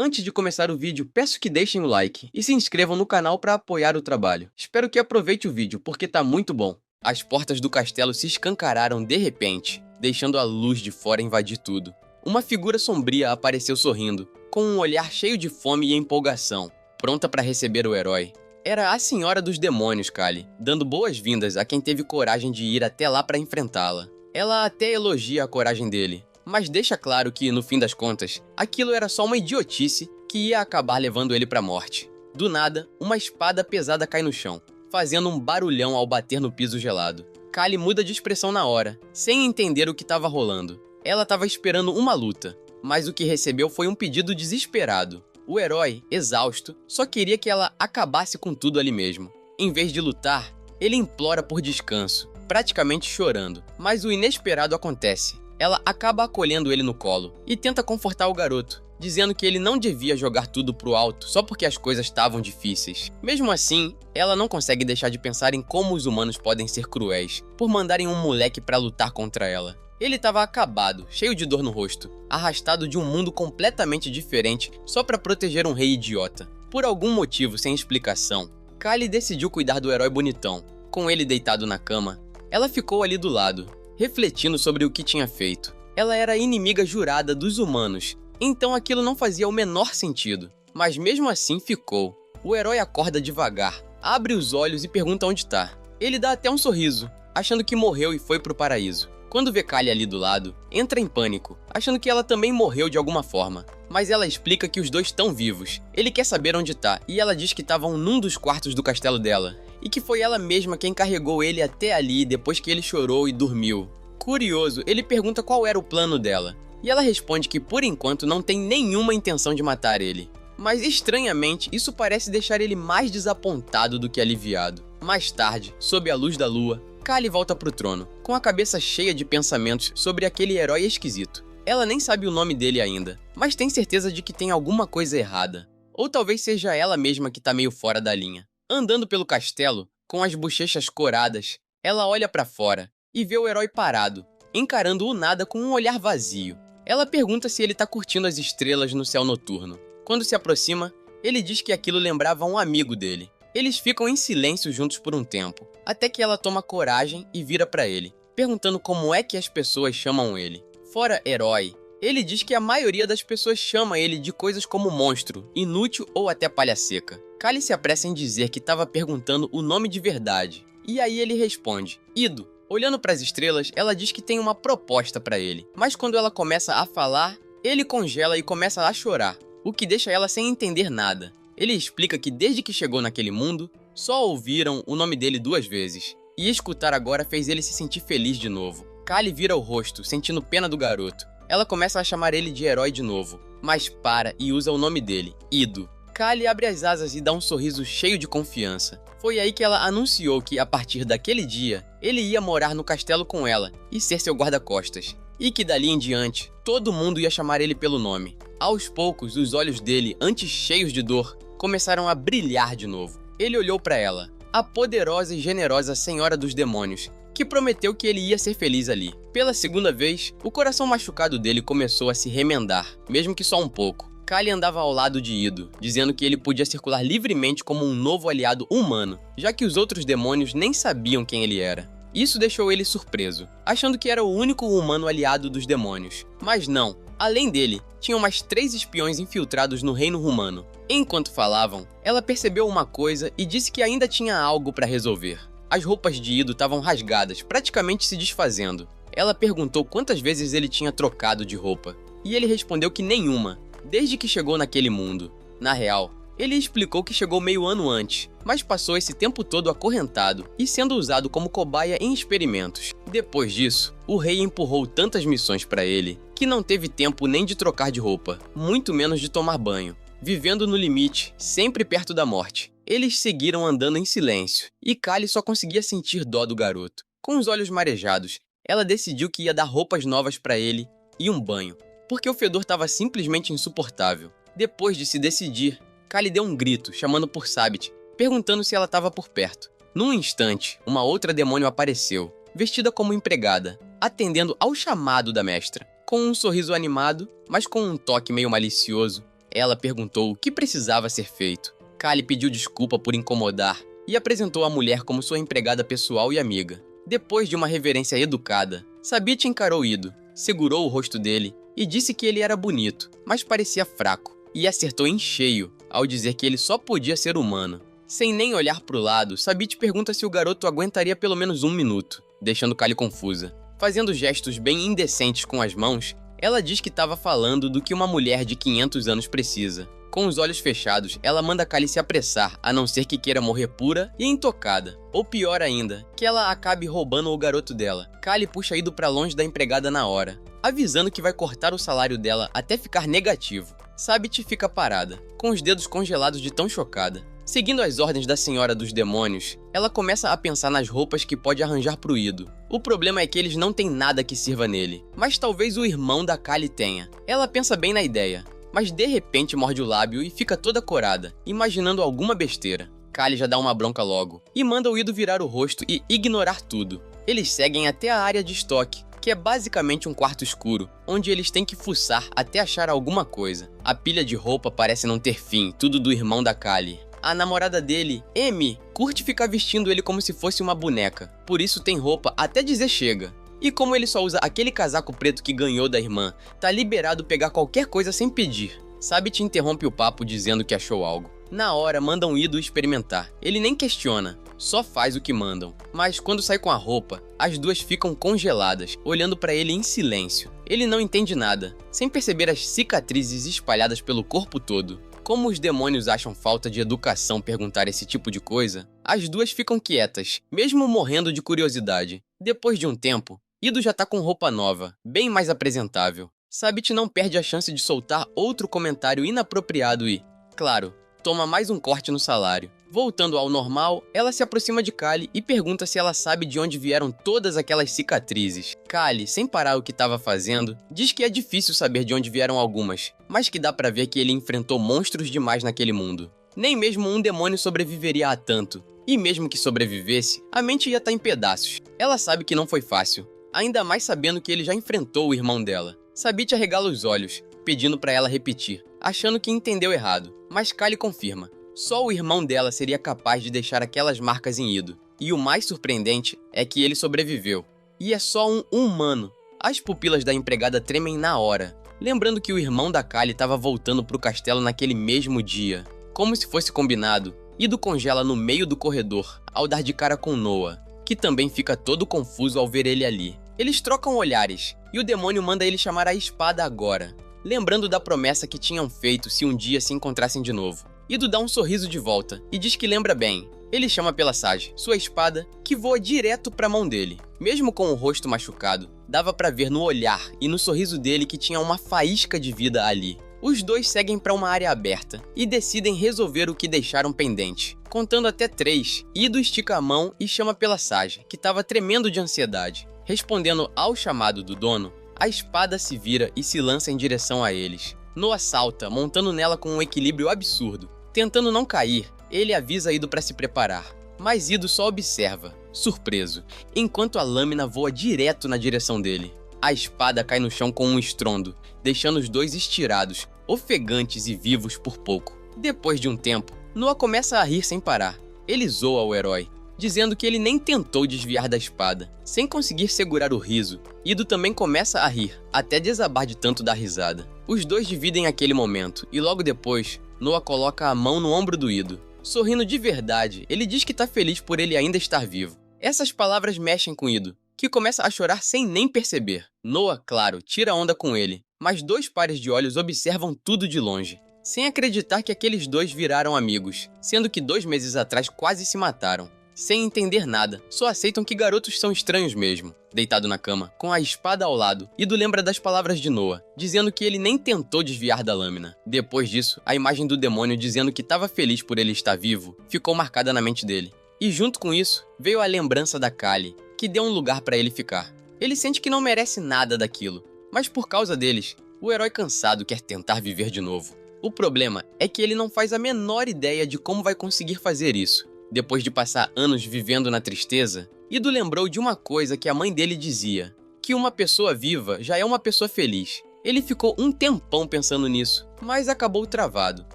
Antes de começar o vídeo, peço que deixem o like e se inscrevam no canal para apoiar o trabalho. Espero que aproveite o vídeo, porque tá muito bom. As portas do castelo se escancararam de repente, deixando a luz de fora invadir tudo. Uma figura sombria apareceu sorrindo, com um olhar cheio de fome e empolgação, pronta para receber o herói. Era a Senhora dos Demônios, Kali, dando boas-vindas a quem teve coragem de ir até lá para enfrentá-la. Ela até elogia a coragem dele, mas deixa claro que, no fim das contas, aquilo era só uma idiotice que ia acabar levando ele pra morte. Do nada, uma espada pesada cai no chão, fazendo um barulhão ao bater no piso gelado. Kali muda de expressão na hora, sem entender o que estava rolando. Ela estava esperando uma luta, mas o que recebeu foi um pedido desesperado. O herói, exausto, só queria que ela acabasse com tudo ali mesmo. Em vez de lutar, ele implora por descanso, praticamente chorando. Mas o inesperado acontece. Ela acaba acolhendo ele no colo e tenta confortar o garoto, dizendo que ele não devia jogar tudo pro alto só porque as coisas estavam difíceis. Mesmo assim, ela não consegue deixar de pensar em como os humanos podem ser cruéis por mandarem um moleque pra lutar contra ela. Ele estava acabado, cheio de dor no rosto, arrastado de um mundo completamente diferente só pra proteger um rei idiota. Por algum motivo sem explicação, Kali decidiu cuidar do herói bonitão. Com ele deitado na cama, ela ficou ali do lado, refletindo sobre o que tinha feito. Ela era inimiga jurada dos humanos, então aquilo não fazia o menor sentido. Mas mesmo assim ficou. O herói acorda devagar, abre os olhos e pergunta onde tá. Ele dá até um sorriso, achando que morreu e foi pro paraíso. Quando vê Kali ali do lado, entra em pânico, achando que ela também morreu de alguma forma. Mas ela explica que os dois estão vivos. Ele quer saber onde tá, e ela diz que estavam num dos quartos do castelo dela, e que foi ela mesma quem carregou ele até ali depois que ele chorou e dormiu. Curioso, ele pergunta qual era o plano dela, e ela responde que por enquanto não tem nenhuma intenção de matar ele. Mas estranhamente, isso parece deixar ele mais desapontado do que aliviado. Mais tarde, sob a luz da lua, Kali volta pro trono, com a cabeça cheia de pensamentos sobre aquele herói esquisito. Ela nem sabe o nome dele ainda, mas tem certeza de que tem alguma coisa errada. Ou talvez seja ela mesma que tá meio fora da linha. Andando pelo castelo, com as bochechas coradas, ela olha pra fora e vê o herói parado, encarando o nada com um olhar vazio. Ela pergunta se ele tá curtindo as estrelas no céu noturno. Quando se aproxima, ele diz que aquilo lembrava um amigo dele. Eles ficam em silêncio juntos por um tempo, até que ela toma coragem e vira pra ele, perguntando como é que as pessoas chamam ele. Fora herói, ele diz que a maioria das pessoas chama ele de coisas como monstro, inútil ou até palha seca. Kali se apressa em dizer que estava perguntando o nome de verdade, e aí ele responde, Ido. Olhando para as estrelas, ela diz que tem uma proposta para ele, mas quando ela começa a falar, ele congela e começa a chorar, o que deixa ela sem entender nada. Ele explica que desde que chegou naquele mundo, só ouviram o nome dele 2 vezes, e escutar agora fez ele se sentir feliz de novo. Kali vira o rosto, sentindo pena do garoto. Ela começa a chamar ele de herói de novo, mas para e usa o nome dele, Ido. Kali abre as asas e dá um sorriso cheio de confiança. Foi aí que ela anunciou que, a partir daquele dia, ele ia morar no castelo com ela e ser seu guarda-costas. E que dali em diante, todo mundo ia chamar ele pelo nome. Aos poucos, os olhos dele, antes cheios de dor, começaram a brilhar de novo. Ele olhou para ela, a poderosa e generosa Senhora dos Demônios, que prometeu que ele ia ser feliz ali. Pela segunda vez, o coração machucado dele começou a se remendar, mesmo que só um pouco. Kali andava ao lado de Ido, dizendo que ele podia circular livremente como um novo aliado humano, já que os outros demônios nem sabiam quem ele era. Isso deixou ele surpreso, achando que era o único humano aliado dos demônios. Mas não, além dele, tinham mais 3 espiões infiltrados no reino romano. Enquanto falavam, ela percebeu uma coisa e disse que ainda tinha algo para resolver. As roupas de Ido estavam rasgadas, praticamente se desfazendo. Ela perguntou quantas vezes ele tinha trocado de roupa, e ele respondeu que nenhuma, desde que chegou naquele mundo. Na real, ele explicou que chegou meio ano antes, mas passou esse tempo todo acorrentado e sendo usado como cobaia em experimentos. Depois disso, o rei empurrou tantas missões para ele que não teve tempo nem de trocar de roupa, muito menos de tomar banho. Vivendo no limite, sempre perto da morte, eles seguiram andando em silêncio, e Kali só conseguia sentir dó do garoto. Com os olhos marejados, ela decidiu que ia dar roupas novas para ele e um banho, porque o fedor estava simplesmente insuportável. Depois de se decidir, Kali deu um grito, chamando por Sabit, perguntando se ela estava por perto. Num instante, uma outra demônio apareceu, vestida como empregada, atendendo ao chamado da mestra. Com um sorriso animado, mas com um toque meio malicioso, Ela perguntou o que precisava ser feito. Kali pediu desculpa por incomodar e apresentou a mulher como sua empregada pessoal e amiga. Depois de uma reverência educada, Sabit encarou Ido, segurou o rosto dele e disse que ele era bonito, mas parecia fraco, e acertou em cheio ao dizer que ele só podia ser humano. Sem nem olhar para o lado, Sabit pergunta se o garoto aguentaria pelo menos 1 minuto, deixando Kali confusa. Fazendo gestos bem indecentes com as mãos, ela diz que estava falando do que uma mulher de 500 anos precisa. Com os olhos fechados, ela manda Kali se apressar, a não ser que queira morrer pura e intocada. Ou pior ainda, que ela acabe roubando o garoto dela. Kali puxa Ido para longe da empregada na hora, avisando que vai cortar o salário dela até ficar negativo. Sabit fica parada, com os dedos congelados de tão chocada. Seguindo as ordens da Senhora dos Demônios, ela começa a pensar nas roupas que pode arranjar pro Ido. O problema é que eles não têm nada que sirva nele, mas talvez o irmão da Kali tenha. Ela pensa bem na ideia, mas de repente morde o lábio e fica toda corada, imaginando alguma besteira. Kali já dá uma bronca logo, e manda o Ido virar o rosto e ignorar tudo. Eles seguem até a área de estoque, que é basicamente um quarto escuro, onde eles têm que fuçar até achar alguma coisa. A pilha de roupa parece não ter fim, tudo do irmão da Kali. A namorada dele, Emi, curte ficar vestindo ele como se fosse uma boneca, por isso tem roupa até dizer chega. E como ele só usa aquele casaco preto que ganhou da irmã, tá liberado pegar qualquer coisa sem pedir. Sabit interrompe o papo dizendo que achou algo. Na hora, mandam Ido experimentar. Ele nem questiona, só faz o que mandam. Mas quando sai com a roupa, as duas ficam congeladas, olhando pra ele em silêncio. Ele não entende nada, sem perceber as cicatrizes espalhadas pelo corpo todo. Como os demônios acham falta de educação perguntar esse tipo de coisa, as duas ficam quietas, mesmo morrendo de curiosidade. Depois de um tempo, Ido já tá com roupa nova, bem mais apresentável. Sabit não perde a chance de soltar outro comentário inapropriado e, claro, toma mais um corte no salário. Voltando ao normal, ela se aproxima de Kali e pergunta se ela sabe de onde vieram todas aquelas cicatrizes. Kali, sem parar o que estava fazendo, diz que é difícil saber de onde vieram algumas, mas que dá pra ver que ele enfrentou monstros demais naquele mundo. Nem mesmo um demônio sobreviveria a tanto, e mesmo que sobrevivesse, a mente ia estar em pedaços. Ela sabe que não foi fácil, ainda mais sabendo que ele já enfrentou o irmão dela. Sabit arregala os olhos, pedindo pra ela repetir, achando que entendeu errado, mas Kali confirma. Só o irmão dela seria capaz de deixar aquelas marcas em Ido. E o mais surpreendente é que ele sobreviveu. E é só um humano. As pupilas da empregada tremem na hora, lembrando que o irmão da Kali estava voltando pro castelo naquele mesmo dia. Como se fosse combinado, Ido congela no meio do corredor, ao dar de cara com Noah, que também fica todo confuso ao ver ele ali. Eles trocam olhares, e o demônio manda ele chamar a espada agora, lembrando da promessa que tinham feito se um dia se encontrassem de novo. Ido dá um sorriso de volta e diz que lembra bem. Ele chama pela Sage, sua espada, que voa direto pra mão dele. Mesmo com o rosto machucado, dava pra ver no olhar e no sorriso dele que tinha uma faísca de vida ali. Os dois seguem pra uma área aberta e decidem resolver o que deixaram pendente. Contando até 3, Ido estica a mão e chama pela Sage, que estava tremendo de ansiedade. Respondendo ao chamado do dono, a espada se vira e se lança em direção a eles. Noah salta, montando nela com um equilíbrio absurdo. Tentando não cair, ele avisa Ido para se preparar, mas Ido só observa, surpreso, enquanto a lâmina voa direto na direção dele. A espada cai no chão com um estrondo, deixando os dois estirados, ofegantes e vivos por pouco. Depois de um tempo, Noah começa a rir sem parar. Ele zoa o herói, dizendo que ele nem tentou desviar da espada. Sem conseguir segurar o riso, Ido também começa a rir, até desabar de tanto dar risada. Os dois dividem aquele momento, e logo depois, Noah coloca a mão no ombro do Ido. Sorrindo de verdade, ele diz que tá feliz por ele ainda estar vivo. Essas palavras mexem com Ido, que começa a chorar sem nem perceber. Noah, claro, tira onda com ele, mas 2 pares de olhos observam tudo de longe, sem acreditar que aqueles dois viraram amigos, sendo que 2 meses atrás quase se mataram. Sem entender nada, só aceitam que garotos são estranhos mesmo. Deitado na cama, com a espada ao lado, Ido lembra das palavras de Noah, dizendo que ele nem tentou desviar da lâmina. Depois disso, a imagem do demônio dizendo que estava feliz por ele estar vivo, ficou marcada na mente dele. E junto com isso, veio a lembrança da Kali, que deu um lugar para ele ficar. Ele sente que não merece nada daquilo, mas por causa deles, o herói cansado quer tentar viver de novo. O problema é que ele não faz a menor ideia de como vai conseguir fazer isso. Depois de passar anos vivendo na tristeza, Ido lembrou de uma coisa que a mãe dele dizia, que uma pessoa viva já é uma pessoa feliz. Ele ficou um tempão pensando nisso, mas acabou travado.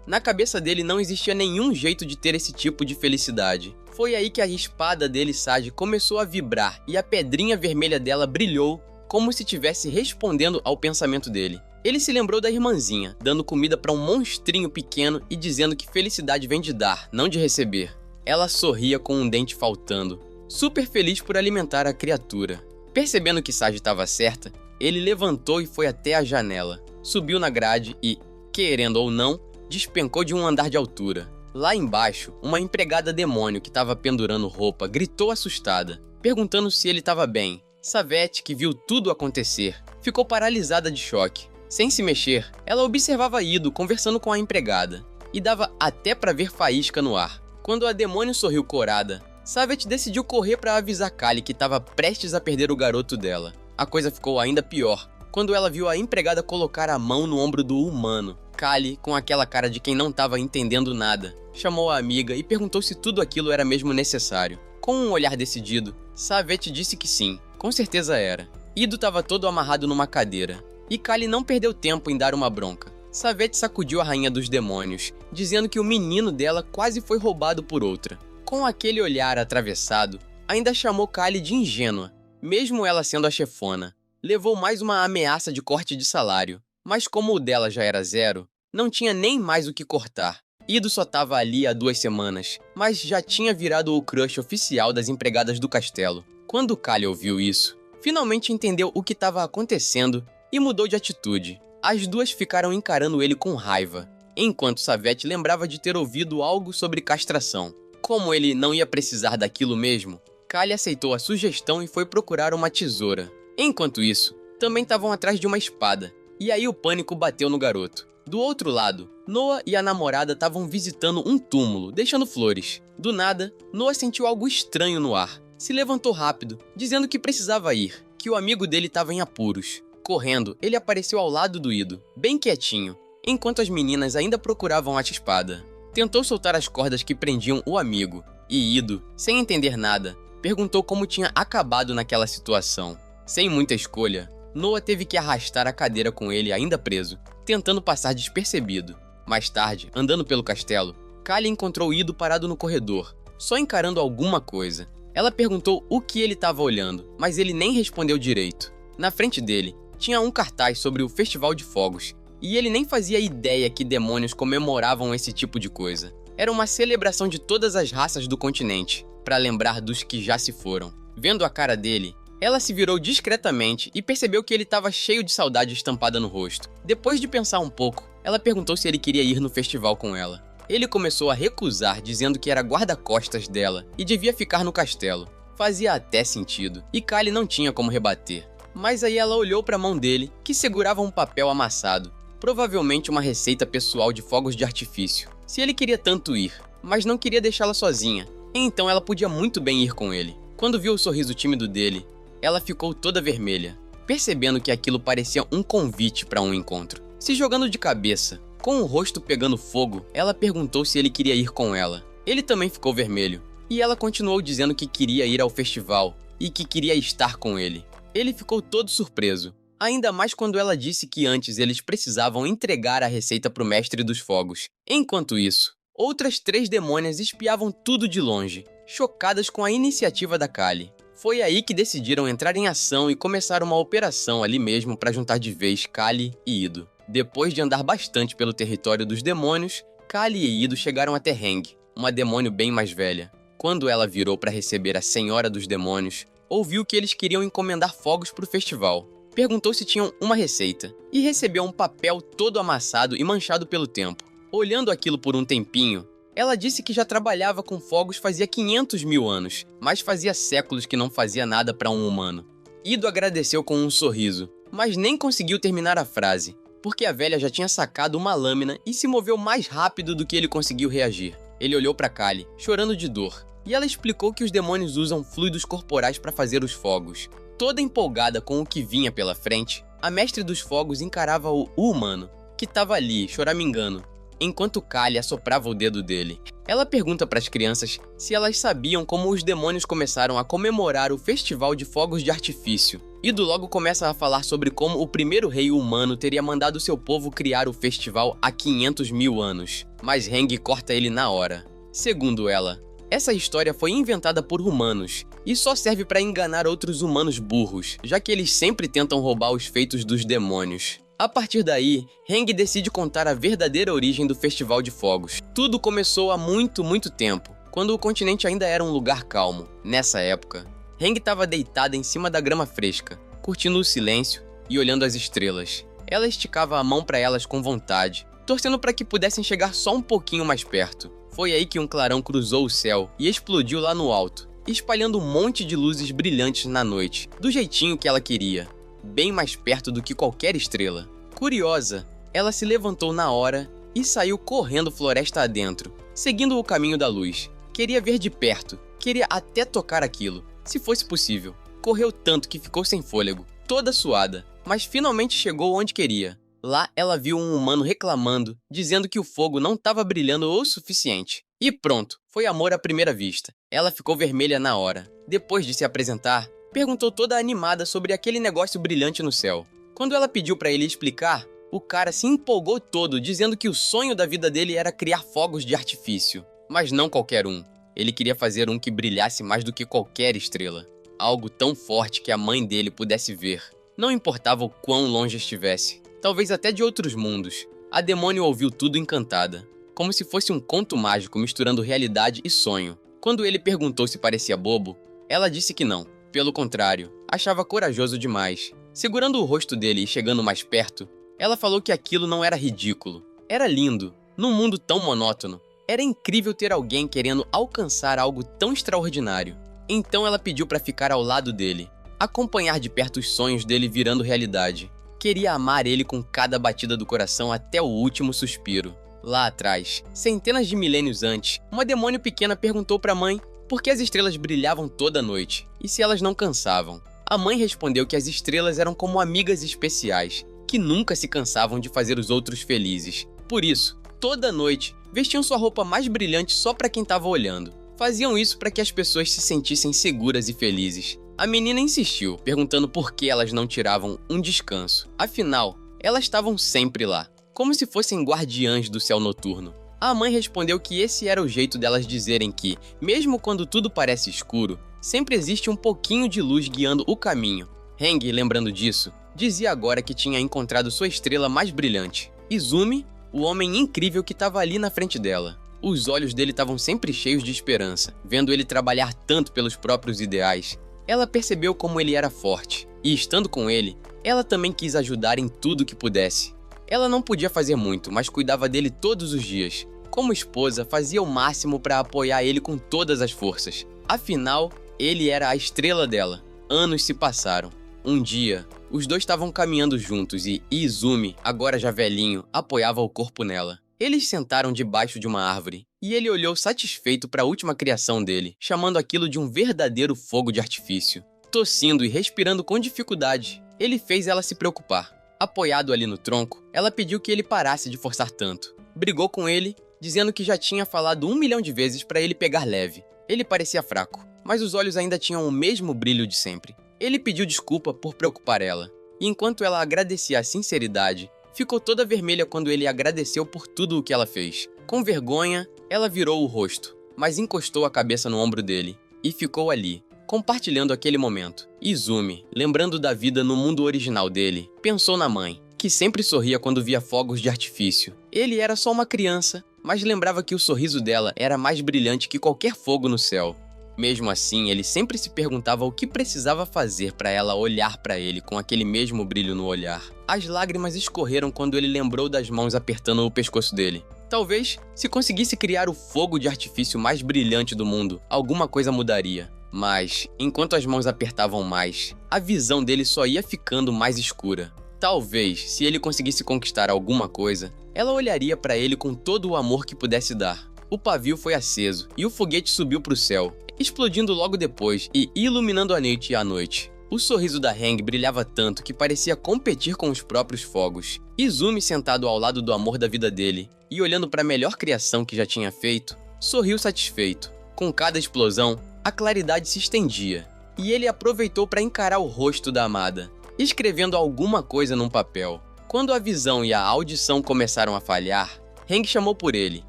Na cabeça dele não existia nenhum jeito de ter esse tipo de felicidade. Foi aí que a espada dele, Sage, começou a vibrar e a pedrinha vermelha dela brilhou como se estivesse respondendo ao pensamento dele. Ele se lembrou da irmãzinha, dando comida para um monstrinho pequeno e dizendo que felicidade vem de dar, não de receber. Ela sorria com um dente faltando, super feliz por alimentar a criatura. Percebendo que Sage estava certa, ele levantou e foi até a janela. Subiu na grade e, querendo ou não, despencou de um andar de altura. Lá embaixo, uma empregada demônio que estava pendurando roupa gritou assustada, perguntando se ele estava bem. Savette, que viu tudo acontecer, ficou paralisada de choque. Sem se mexer, ela observava Ido conversando com a empregada, e dava até para ver faísca no ar. Quando a demônio sorriu corada, Savette decidiu correr para avisar Kali que estava prestes a perder o garoto dela. A coisa ficou ainda pior, quando ela viu a empregada colocar a mão no ombro do humano. Kali, com aquela cara de quem não estava entendendo nada, chamou a amiga e perguntou se tudo aquilo era mesmo necessário. Com um olhar decidido, Savette disse que sim, com certeza era. Ido estava todo amarrado numa cadeira, e Kali não perdeu tempo em dar uma bronca. Savette sacudiu a rainha dos demônios, dizendo que o menino dela quase foi roubado por outra. Com aquele olhar atravessado, ainda chamou Kali de ingênua, mesmo ela sendo a chefona. Levou mais uma ameaça de corte de salário, mas como o dela já era zero, não tinha nem mais o que cortar. Ido só estava ali há 2 semanas, mas já tinha virado o crush oficial das empregadas do castelo. Quando Kali ouviu isso, finalmente entendeu o que estava acontecendo e mudou de atitude. As duas ficaram encarando ele com raiva, enquanto Savette lembrava de ter ouvido algo sobre castração. Como ele não ia precisar daquilo mesmo, Kali aceitou a sugestão e foi procurar uma tesoura. Enquanto isso, também estavam atrás de uma espada, e aí o pânico bateu no garoto. Do outro lado, Noah e a namorada estavam visitando um túmulo, deixando flores. Do nada, Noah sentiu algo estranho no ar. Se levantou rápido, dizendo que precisava ir, que o amigo dele estava em apuros. Correndo, ele apareceu ao lado do Ido, bem quietinho, enquanto as meninas ainda procuravam a espada. Tentou soltar as cordas que prendiam o amigo, e Ido, sem entender nada, perguntou como tinha acabado naquela situação. Sem muita escolha, Noah teve que arrastar a cadeira com ele ainda preso, tentando passar despercebido. Mais tarde, andando pelo castelo, Kali encontrou Ido parado no corredor, só encarando alguma coisa. Ela perguntou o que ele estava olhando, mas ele nem respondeu direito. Na frente dele, tinha um cartaz sobre o Festival de Fogos, e ele nem fazia ideia que demônios comemoravam esse tipo de coisa. Era uma celebração de todas as raças do continente, para lembrar dos que já se foram. Vendo a cara dele, ela se virou discretamente e percebeu que ele estava cheio de saudade estampada no rosto. Depois de pensar um pouco, ela perguntou se ele queria ir no festival com ela. Ele começou a recusar, dizendo que era guarda-costas dela e devia ficar no castelo. Fazia até sentido, e Kali não tinha como rebater. Mas aí ela olhou para a mão dele, que segurava um papel amassado, provavelmente uma receita pessoal de fogos de artifício. Se ele queria tanto ir, mas não queria deixá-la sozinha, então ela podia muito bem ir com ele. Quando viu o sorriso tímido dele, ela ficou toda vermelha, percebendo que aquilo parecia um convite para um encontro. Se jogando de cabeça, com o rosto pegando fogo, ela perguntou se ele queria ir com ela. Ele também ficou vermelho, e ela continuou dizendo que queria ir ao festival e que queria estar com ele. Ele ficou todo surpreso, ainda mais quando ela disse que antes eles precisavam entregar a receita para o mestre dos fogos. Enquanto isso, outras 3 demônias espiavam tudo de longe, chocadas com a iniciativa da Kali. Foi aí que decidiram entrar em ação e começar uma operação ali mesmo para juntar de vez Kali e Ido. Depois de andar bastante pelo território dos demônios, Kali e Ido chegaram até Heng, uma demônio bem mais velha. Quando ela virou para receber a Senhora dos Demônios, ouviu que eles queriam encomendar fogos para o festival. Perguntou se tinham uma receita, e recebeu um papel todo amassado e manchado pelo tempo. Olhando aquilo por um tempinho, ela disse que já trabalhava com fogos fazia 500 mil anos, mas fazia séculos que não fazia nada para um humano. Ido agradeceu com um sorriso, mas nem conseguiu terminar a frase, porque a velha já tinha sacado uma lâmina e se moveu mais rápido do que ele conseguiu reagir. Ele olhou para Kali, chorando de dor, e ela explicou que os demônios usam fluidos corporais para fazer os fogos. Toda empolgada com o que vinha pela frente, a mestre dos fogos encarava o humano, que estava ali, choramingando, enquanto Kali assoprava o dedo dele. Ela pergunta para as crianças se elas sabiam como os demônios começaram a comemorar o festival de fogos de artifício, Ido logo começa a falar sobre como o primeiro rei humano teria mandado seu povo criar o festival há 500 mil anos, mas Heng corta ele na hora. Segundo ela, essa história foi inventada por humanos e só serve para enganar outros humanos burros, já que eles sempre tentam roubar os feitos dos demônios. A partir daí, Heng decide contar a verdadeira origem do Festival de Fogos. Tudo começou há muito tempo, quando o continente ainda era um lugar calmo. Nessa época, Heng estava deitada em cima da grama fresca, curtindo o silêncio e olhando as estrelas. Ela esticava a mão para elas com vontade, torcendo para que pudessem chegar só um pouquinho mais perto. Foi aí que um clarão cruzou o céu e explodiu lá no alto, espalhando um monte de luzes brilhantes na noite, do jeitinho que ela queria, bem mais perto do que qualquer estrela. Curiosa, ela se levantou na hora e saiu correndo floresta adentro, seguindo o caminho da luz. Queria ver de perto, queria até tocar aquilo, se fosse possível. Correu tanto que ficou sem fôlego, toda suada, mas finalmente chegou onde queria. Lá ela viu um humano reclamando, dizendo que o fogo não estava brilhando o suficiente. E pronto, foi amor à primeira vista. Ela ficou vermelha na hora. Depois de se apresentar, perguntou toda animada sobre aquele negócio brilhante no céu. Quando ela pediu para ele explicar, o cara se empolgou todo, dizendo que o sonho da vida dele era criar fogos de artifício. Mas não qualquer um. Ele queria fazer um que brilhasse mais do que qualquer estrela. Algo tão forte que a mãe dele pudesse ver. Não importava o quão longe estivesse. Talvez até de outros mundos. A demônio ouviu tudo encantada, como se fosse um conto mágico misturando realidade e sonho. Quando ele perguntou se parecia bobo, ela disse que não. Pelo contrário, achava corajoso demais. Segurando o rosto dele e chegando mais perto, ela falou que aquilo não era ridículo. Era lindo, num mundo tão monótono. Era incrível ter alguém querendo alcançar algo tão extraordinário. Então ela pediu para ficar ao lado dele, acompanhar de perto os sonhos dele virando realidade. Queria amar ele com cada batida do coração até o último suspiro. Lá atrás, centenas de milênios antes, uma demônio pequena perguntou para a mãe por que as estrelas brilhavam toda noite e se elas não cansavam. A mãe respondeu que as estrelas eram como amigas especiais, que nunca se cansavam de fazer os outros felizes. Por isso, toda noite, vestiam sua roupa mais brilhante só para quem estava olhando. Faziam isso para que as pessoas se sentissem seguras e felizes. A menina insistiu, perguntando por que elas não tiravam um descanso. Afinal, elas estavam sempre lá, como se fossem guardiãs do céu noturno. A mãe respondeu que esse era o jeito delas dizerem que, mesmo quando tudo parece escuro, sempre existe um pouquinho de luz guiando o caminho. Heng, lembrando disso, dizia agora que tinha encontrado sua estrela mais brilhante. Izumi, o homem incrível que estava ali na frente dela. Os olhos dele estavam sempre cheios de esperança, vendo ele trabalhar tanto pelos próprios ideais. Ela percebeu como ele era forte, e estando com ele, ela também quis ajudar em tudo que pudesse. Ela não podia fazer muito, mas cuidava dele todos os dias. Como esposa, fazia o máximo para apoiar ele com todas as forças. Afinal, ele era a estrela dela. Anos se passaram. Um dia, os dois estavam caminhando juntos e Izumi, agora já velhinho, apoiava o corpo nela. Eles sentaram debaixo de uma árvore, e ele olhou satisfeito para a última criação dele, chamando aquilo de um verdadeiro fogo de artifício. Tossindo e respirando com dificuldade, ele fez ela se preocupar. Apoiado ali no tronco, ela pediu que ele parasse de forçar tanto. Brigou com ele, dizendo que já tinha falado 1 milhão de vezes para ele pegar leve. Ele parecia fraco, mas os olhos ainda tinham o mesmo brilho de sempre. Ele pediu desculpa por preocupar ela, e enquanto ela agradecia a sinceridade, ficou toda vermelha quando ele agradeceu por tudo o que ela fez. Com vergonha, ela virou o rosto, mas encostou a cabeça no ombro dele e ficou ali, compartilhando aquele momento. Izumi, lembrando da vida no mundo original dele, pensou na mãe, que sempre sorria quando via fogos de artifício. Ele era só uma criança, mas lembrava que o sorriso dela era mais brilhante que qualquer fogo no céu. Mesmo assim, ele sempre se perguntava o que precisava fazer para ela olhar para ele com aquele mesmo brilho no olhar. As lágrimas escorreram quando ele lembrou das mãos apertando o pescoço dele. Talvez, se conseguisse criar o fogo de artifício mais brilhante do mundo, alguma coisa mudaria. Mas, enquanto as mãos apertavam mais, a visão dele só ia ficando mais escura. Talvez, se ele conseguisse conquistar alguma coisa, ela olharia para ele com todo o amor que pudesse dar. O pavio foi aceso e o foguete subiu para o céu, explodindo logo depois e iluminando a noite e a noite. O sorriso da Heng brilhava tanto que parecia competir com os próprios fogos. Izumi, sentado ao lado do amor da vida dele e olhando para a melhor criação que já tinha feito, sorriu satisfeito. Com cada explosão, a claridade se estendia e ele aproveitou para encarar o rosto da amada, escrevendo alguma coisa num papel. Quando a visão e a audição começaram a falhar, Heng chamou por ele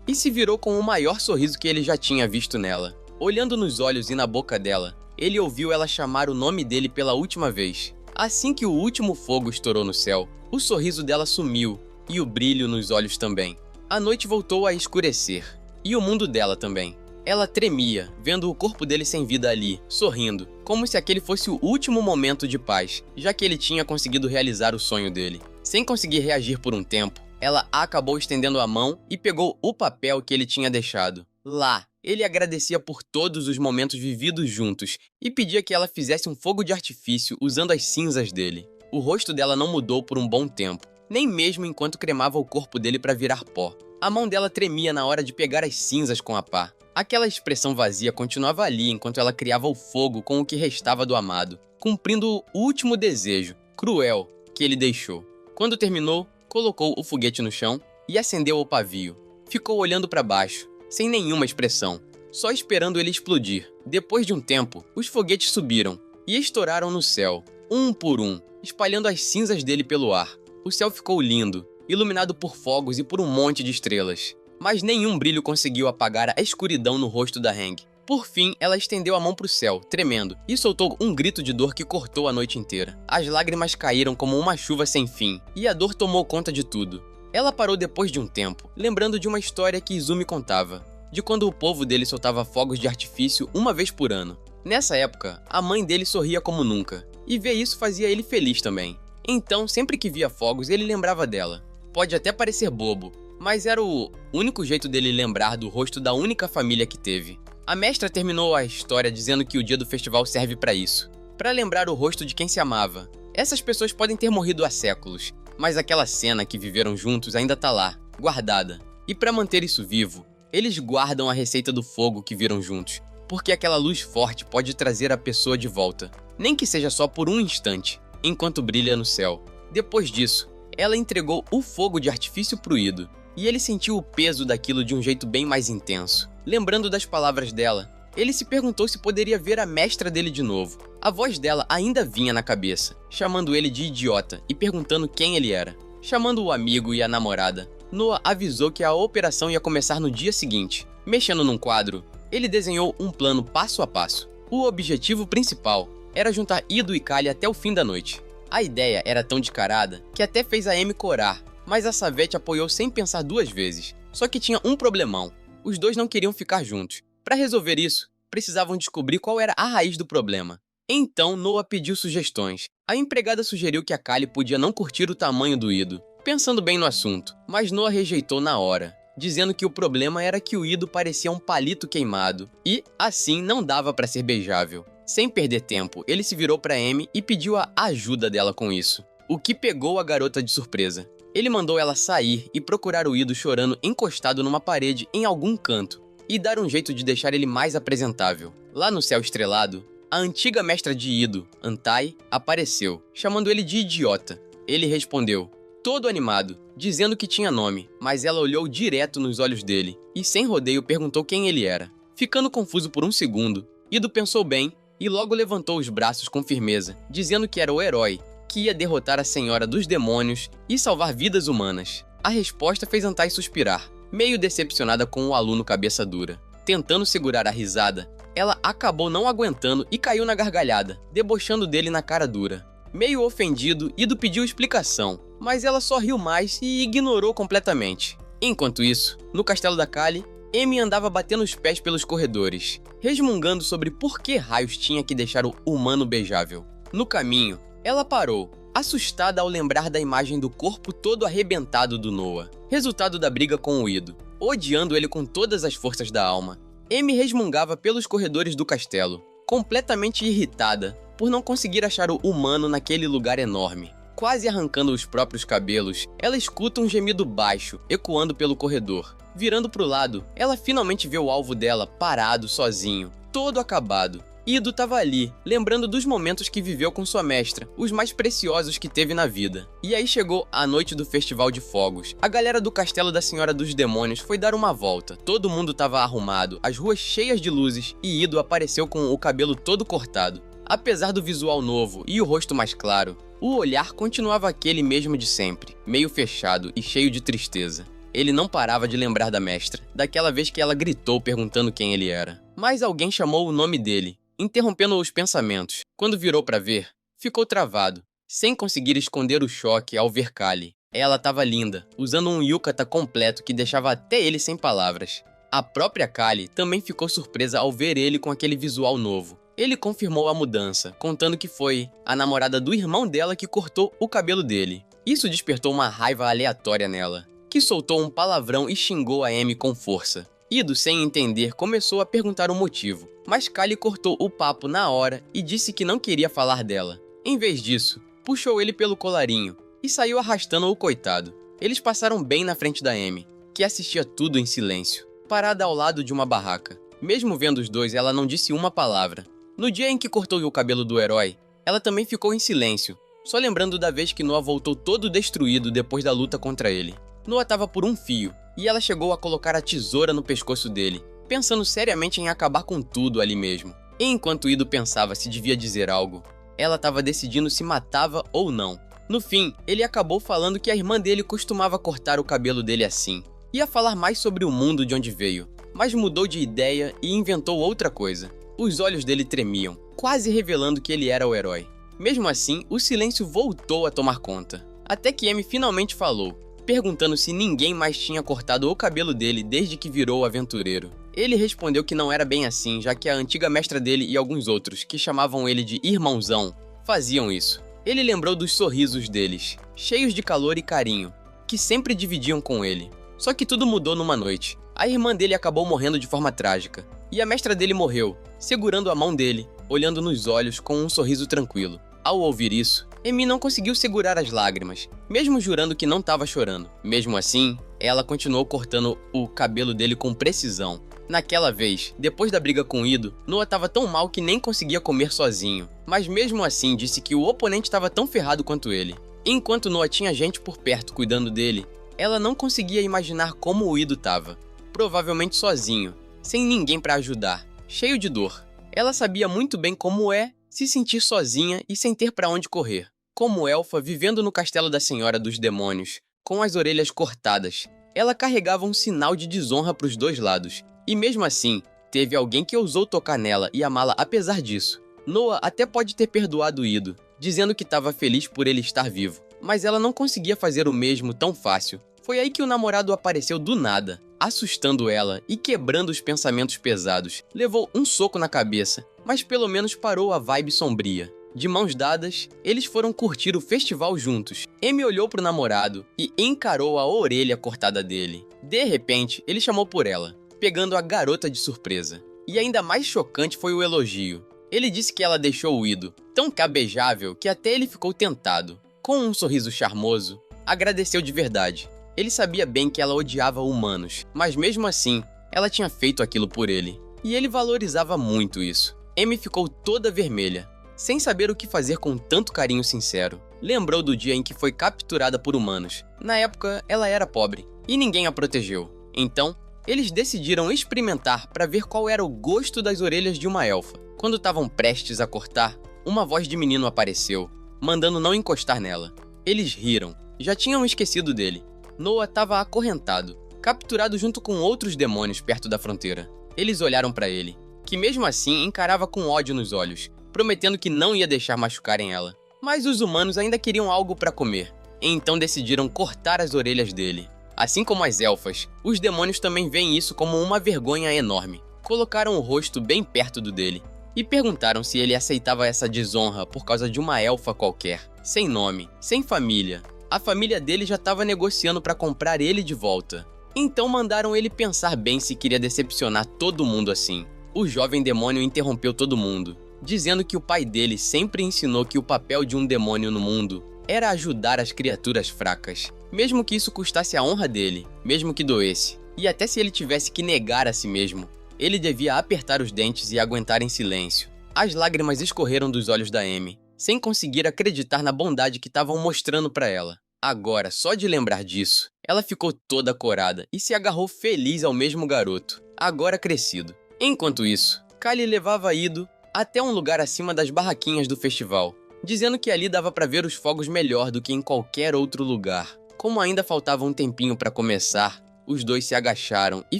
e se virou com o maior sorriso que ele já tinha visto nela. Olhando nos olhos e na boca dela, ele ouviu ela chamar o nome dele pela última vez. Assim que o último fogo estourou no céu, o sorriso dela sumiu e o brilho nos olhos também. A noite voltou a escurecer, e o mundo dela também. Ela tremia, vendo o corpo dele sem vida ali, sorrindo, como se aquele fosse o último momento de paz, já que ele tinha conseguido realizar o sonho dele. Sem conseguir reagir por um tempo, ela acabou estendendo a mão e pegou o papel que ele tinha deixado. Lá, ele agradecia por todos os momentos vividos juntos e pedia que ela fizesse um fogo de artifício usando as cinzas dele. O rosto dela não mudou por um bom tempo, nem mesmo enquanto cremava o corpo dele para virar pó. A mão dela tremia na hora de pegar as cinzas com a pá. Aquela expressão vazia continuava ali enquanto ela criava o fogo com o que restava do amado, cumprindo o último desejo, cruel, que ele deixou. Quando terminou, colocou o foguete no chão e acendeu o pavio. Ficou olhando para baixo, sem nenhuma expressão, só esperando ele explodir. Depois de um tempo, os foguetes subiram e estouraram no céu, um por um, espalhando as cinzas dele pelo ar. O céu ficou lindo, iluminado por fogos e por um monte de estrelas. Mas nenhum brilho conseguiu apagar a escuridão no rosto da Heng. Por fim, ela estendeu a mão para o céu, tremendo, e soltou um grito de dor que cortou a noite inteira. As lágrimas caíram como uma chuva sem fim, e a dor tomou conta de tudo. Ela parou depois de um tempo, lembrando de uma história que Izumi contava, de quando o povo dele soltava fogos de artifício uma vez por ano. Nessa época, a mãe dele sorria como nunca, e ver isso fazia ele feliz também. Então, sempre que via fogos, ele lembrava dela. Pode até parecer bobo, mas era o único jeito dele lembrar do rosto da única família que teve. A mestra terminou a história dizendo que o dia do festival serve para isso, para lembrar o rosto de quem se amava. Essas pessoas podem ter morrido há séculos, mas aquela cena que viveram juntos ainda tá lá, guardada. E para manter isso vivo, eles guardam a receita do fogo que viram juntos, porque aquela luz forte pode trazer a pessoa de volta, nem que seja só por um instante, enquanto brilha no céu. Depois disso, ela entregou o fogo de artifício pro Ido, e ele sentiu o peso daquilo de um jeito bem mais intenso. Lembrando das palavras dela, ele se perguntou se poderia ver a mestra dele de novo. A voz dela ainda vinha na cabeça, chamando ele de idiota e perguntando quem ele era. Chamando o amigo e a namorada, Noah avisou que a operação ia começar no dia seguinte. Mexendo num quadro, ele desenhou um plano passo a passo. O objetivo principal era juntar Ido e Kali até o fim da noite. A ideia era tão descarada que até fez a Amy corar, mas a Savette apoiou sem pensar duas vezes. Só que tinha um problemão. Os dois não queriam ficar juntos. Para resolver isso, precisavam descobrir qual era a raiz do problema. Então, Noah pediu sugestões. A empregada sugeriu que a Kali podia não curtir o tamanho do Ido, pensando bem no assunto, mas Noah rejeitou na hora, dizendo que o problema era que o Ido parecia um palito queimado e, assim, não dava para ser beijável. Sem perder tempo, ele se virou para Amy e pediu a ajuda dela com isso, o que pegou a garota de surpresa. Ele mandou ela sair e procurar o Ido chorando encostado numa parede em algum canto, e dar um jeito de deixar ele mais apresentável. Lá no céu estrelado, a antiga mestra de Ido, Antai, apareceu, chamando ele de idiota. Ele respondeu, todo animado, dizendo que tinha nome, mas ela olhou direto nos olhos dele e sem rodeio perguntou quem ele era. Ficando confuso por um segundo, Ido pensou bem e logo levantou os braços com firmeza, dizendo que era o herói, que ia derrotar a Senhora dos Demônios e salvar vidas humanas. A resposta fez Antai suspirar, meio decepcionada com o aluno cabeça dura. Tentando segurar a risada, ela acabou não aguentando e caiu na gargalhada, debochando dele na cara dura. Meio ofendido, Ido pediu explicação, mas ela só riu mais e ignorou completamente. Enquanto isso, no castelo da Kali, Amy andava batendo os pés pelos corredores, resmungando sobre por que raios tinha que deixar o humano beijável. No caminho, ela parou, assustada ao lembrar da imagem do corpo todo arrebentado do Noah, resultado da briga com o Ido, odiando ele com todas as forças da alma. Amy resmungava pelos corredores do castelo, completamente irritada por não conseguir achar o humano naquele lugar enorme. Quase arrancando os próprios cabelos, ela escuta um gemido baixo, ecoando pelo corredor. Virando pro lado, ela finalmente vê o alvo dela parado sozinho, todo acabado. Ido estava ali, lembrando dos momentos que viveu com sua mestra, os mais preciosos que teve na vida. E aí chegou a noite do Festival de Fogos. A galera do Castelo da Senhora dos Demônios foi dar uma volta. Todo mundo estava arrumado, as ruas cheias de luzes, e Ido apareceu com o cabelo todo cortado. Apesar do visual novo e o rosto mais claro, o olhar continuava aquele mesmo de sempre, meio fechado e cheio de tristeza. Ele não parava de lembrar da mestra, daquela vez que ela gritou perguntando quem ele era. Mas alguém chamou o nome dele, interrompendo os pensamentos. Quando virou para ver, ficou travado, sem conseguir esconder o choque ao ver Kali. Ela estava linda, usando um yukata completo que deixava até ele sem palavras. A própria Kali também ficou surpresa ao ver ele com aquele visual novo. Ele confirmou a mudança, contando que foi a namorada do irmão dela que cortou o cabelo dele. Isso despertou uma raiva aleatória nela, que soltou um palavrão e xingou a Amy com força. Ido, sem entender, começou a perguntar o motivo, mas Kali cortou o papo na hora e disse que não queria falar dela. Em vez disso, puxou ele pelo colarinho e saiu arrastando o coitado. Eles passaram bem na frente da Amy, que assistia tudo em silêncio, parada ao lado de uma barraca. Mesmo vendo os dois, ela não disse uma palavra. No dia em que cortou o cabelo do herói, ela também ficou em silêncio, só lembrando da vez que Noah voltou todo destruído depois da luta contra ele. Noah estava por um fio, e ela chegou a colocar a tesoura no pescoço dele, pensando seriamente em acabar com tudo ali mesmo. E enquanto Ido pensava se devia dizer algo, ela estava decidindo se matava ou não. No fim, ele acabou falando que a irmã dele costumava cortar o cabelo dele assim. Ia falar mais sobre o mundo de onde veio, mas mudou de ideia e inventou outra coisa. Os olhos dele tremiam, quase revelando que ele era o herói. Mesmo assim, o silêncio voltou a tomar conta. Até que Amy finalmente falou, perguntando se ninguém mais tinha cortado o cabelo dele desde que virou aventureiro. Ele respondeu que não era bem assim, já que a antiga mestra dele e alguns outros, que chamavam ele de irmãozão, faziam isso. Ele lembrou dos sorrisos deles, cheios de calor e carinho, que sempre dividiam com ele. Só que tudo mudou numa noite. A irmã dele acabou morrendo de forma trágica, e a mestra dele morreu, segurando a mão dele, olhando nos olhos com um sorriso tranquilo. Ao ouvir isso, Amy não conseguiu segurar as lágrimas, mesmo jurando que não estava chorando. Mesmo assim, ela continuou cortando o cabelo dele com precisão. Naquela vez, depois da briga com Ido, Noah estava tão mal que nem conseguia comer sozinho, mas mesmo assim disse que o oponente estava tão ferrado quanto ele. Enquanto Noah tinha gente por perto cuidando dele, ela não conseguia imaginar como o Ido estava. Provavelmente sozinho, sem ninguém para ajudar, cheio de dor. Ela sabia muito bem como é se sentir sozinha e sem ter para onde correr. Como elfa vivendo no castelo da Senhora dos Demônios, com as orelhas cortadas, ela carregava um sinal de desonra para os dois lados. E mesmo assim, teve alguém que ousou tocar nela e amá-la apesar disso. Noah até pode ter perdoado Ido, dizendo que estava feliz por ele estar vivo, mas ela não conseguia fazer o mesmo tão fácil. Foi aí que o namorado apareceu do nada, assustando ela e quebrando os pensamentos pesados. Levou um soco na cabeça, mas pelo menos parou a vibe sombria. De mãos dadas, eles foram curtir o festival juntos. Amy olhou pro namorado e encarou a orelha cortada dele. De repente, ele chamou por ela, pegando a garota de surpresa. E ainda mais chocante foi o elogio. Ele disse que ela deixou o Ido tão cabejável que até ele ficou tentado. Com um sorriso charmoso, agradeceu de verdade. Ele sabia bem que ela odiava humanos, mas mesmo assim, ela tinha feito aquilo por ele. E ele valorizava muito isso. Amy ficou toda vermelha, sem saber o que fazer com tanto carinho sincero. Lembrou do dia em que foi capturada por humanos. Na época, ela era pobre, e ninguém a protegeu. Então, eles decidiram experimentar para ver qual era o gosto das orelhas de uma elfa. Quando estavam prestes a cortar, uma voz de menino apareceu, mandando não encostar nela. Eles riram, já tinham esquecido dele. Noah estava acorrentado, capturado junto com outros demônios perto da fronteira. Eles olharam para ele, que mesmo assim encarava com ódio nos olhos, prometendo que não ia deixar machucarem ela. Mas os humanos ainda queriam algo para comer, então decidiram cortar as orelhas dele. Assim como as elfas, os demônios também veem isso como uma vergonha enorme. Colocaram o rosto bem perto do dele e perguntaram se ele aceitava essa desonra por causa de uma elfa qualquer, sem nome, sem família. A família dele já estava negociando para comprar ele de volta. Então mandaram ele pensar bem se queria decepcionar todo mundo assim. O jovem demônio interrompeu todo mundo, dizendo que o pai dele sempre ensinou que o papel de um demônio no mundo era ajudar as criaturas fracas, mesmo que isso custasse a honra dele, mesmo que doesse. E até se ele tivesse que negar a si mesmo, ele devia apertar os dentes e aguentar em silêncio. As lágrimas escorreram dos olhos da Amy, sem conseguir acreditar na bondade que estavam mostrando para ela. Agora, só de lembrar disso, ela ficou toda corada e se agarrou feliz ao mesmo garoto, agora crescido. Enquanto isso, Kali levava Ido até um lugar acima das barraquinhas do festival, dizendo que ali dava pra ver os fogos melhor do que em qualquer outro lugar. Como ainda faltava um tempinho pra começar, os dois se agacharam e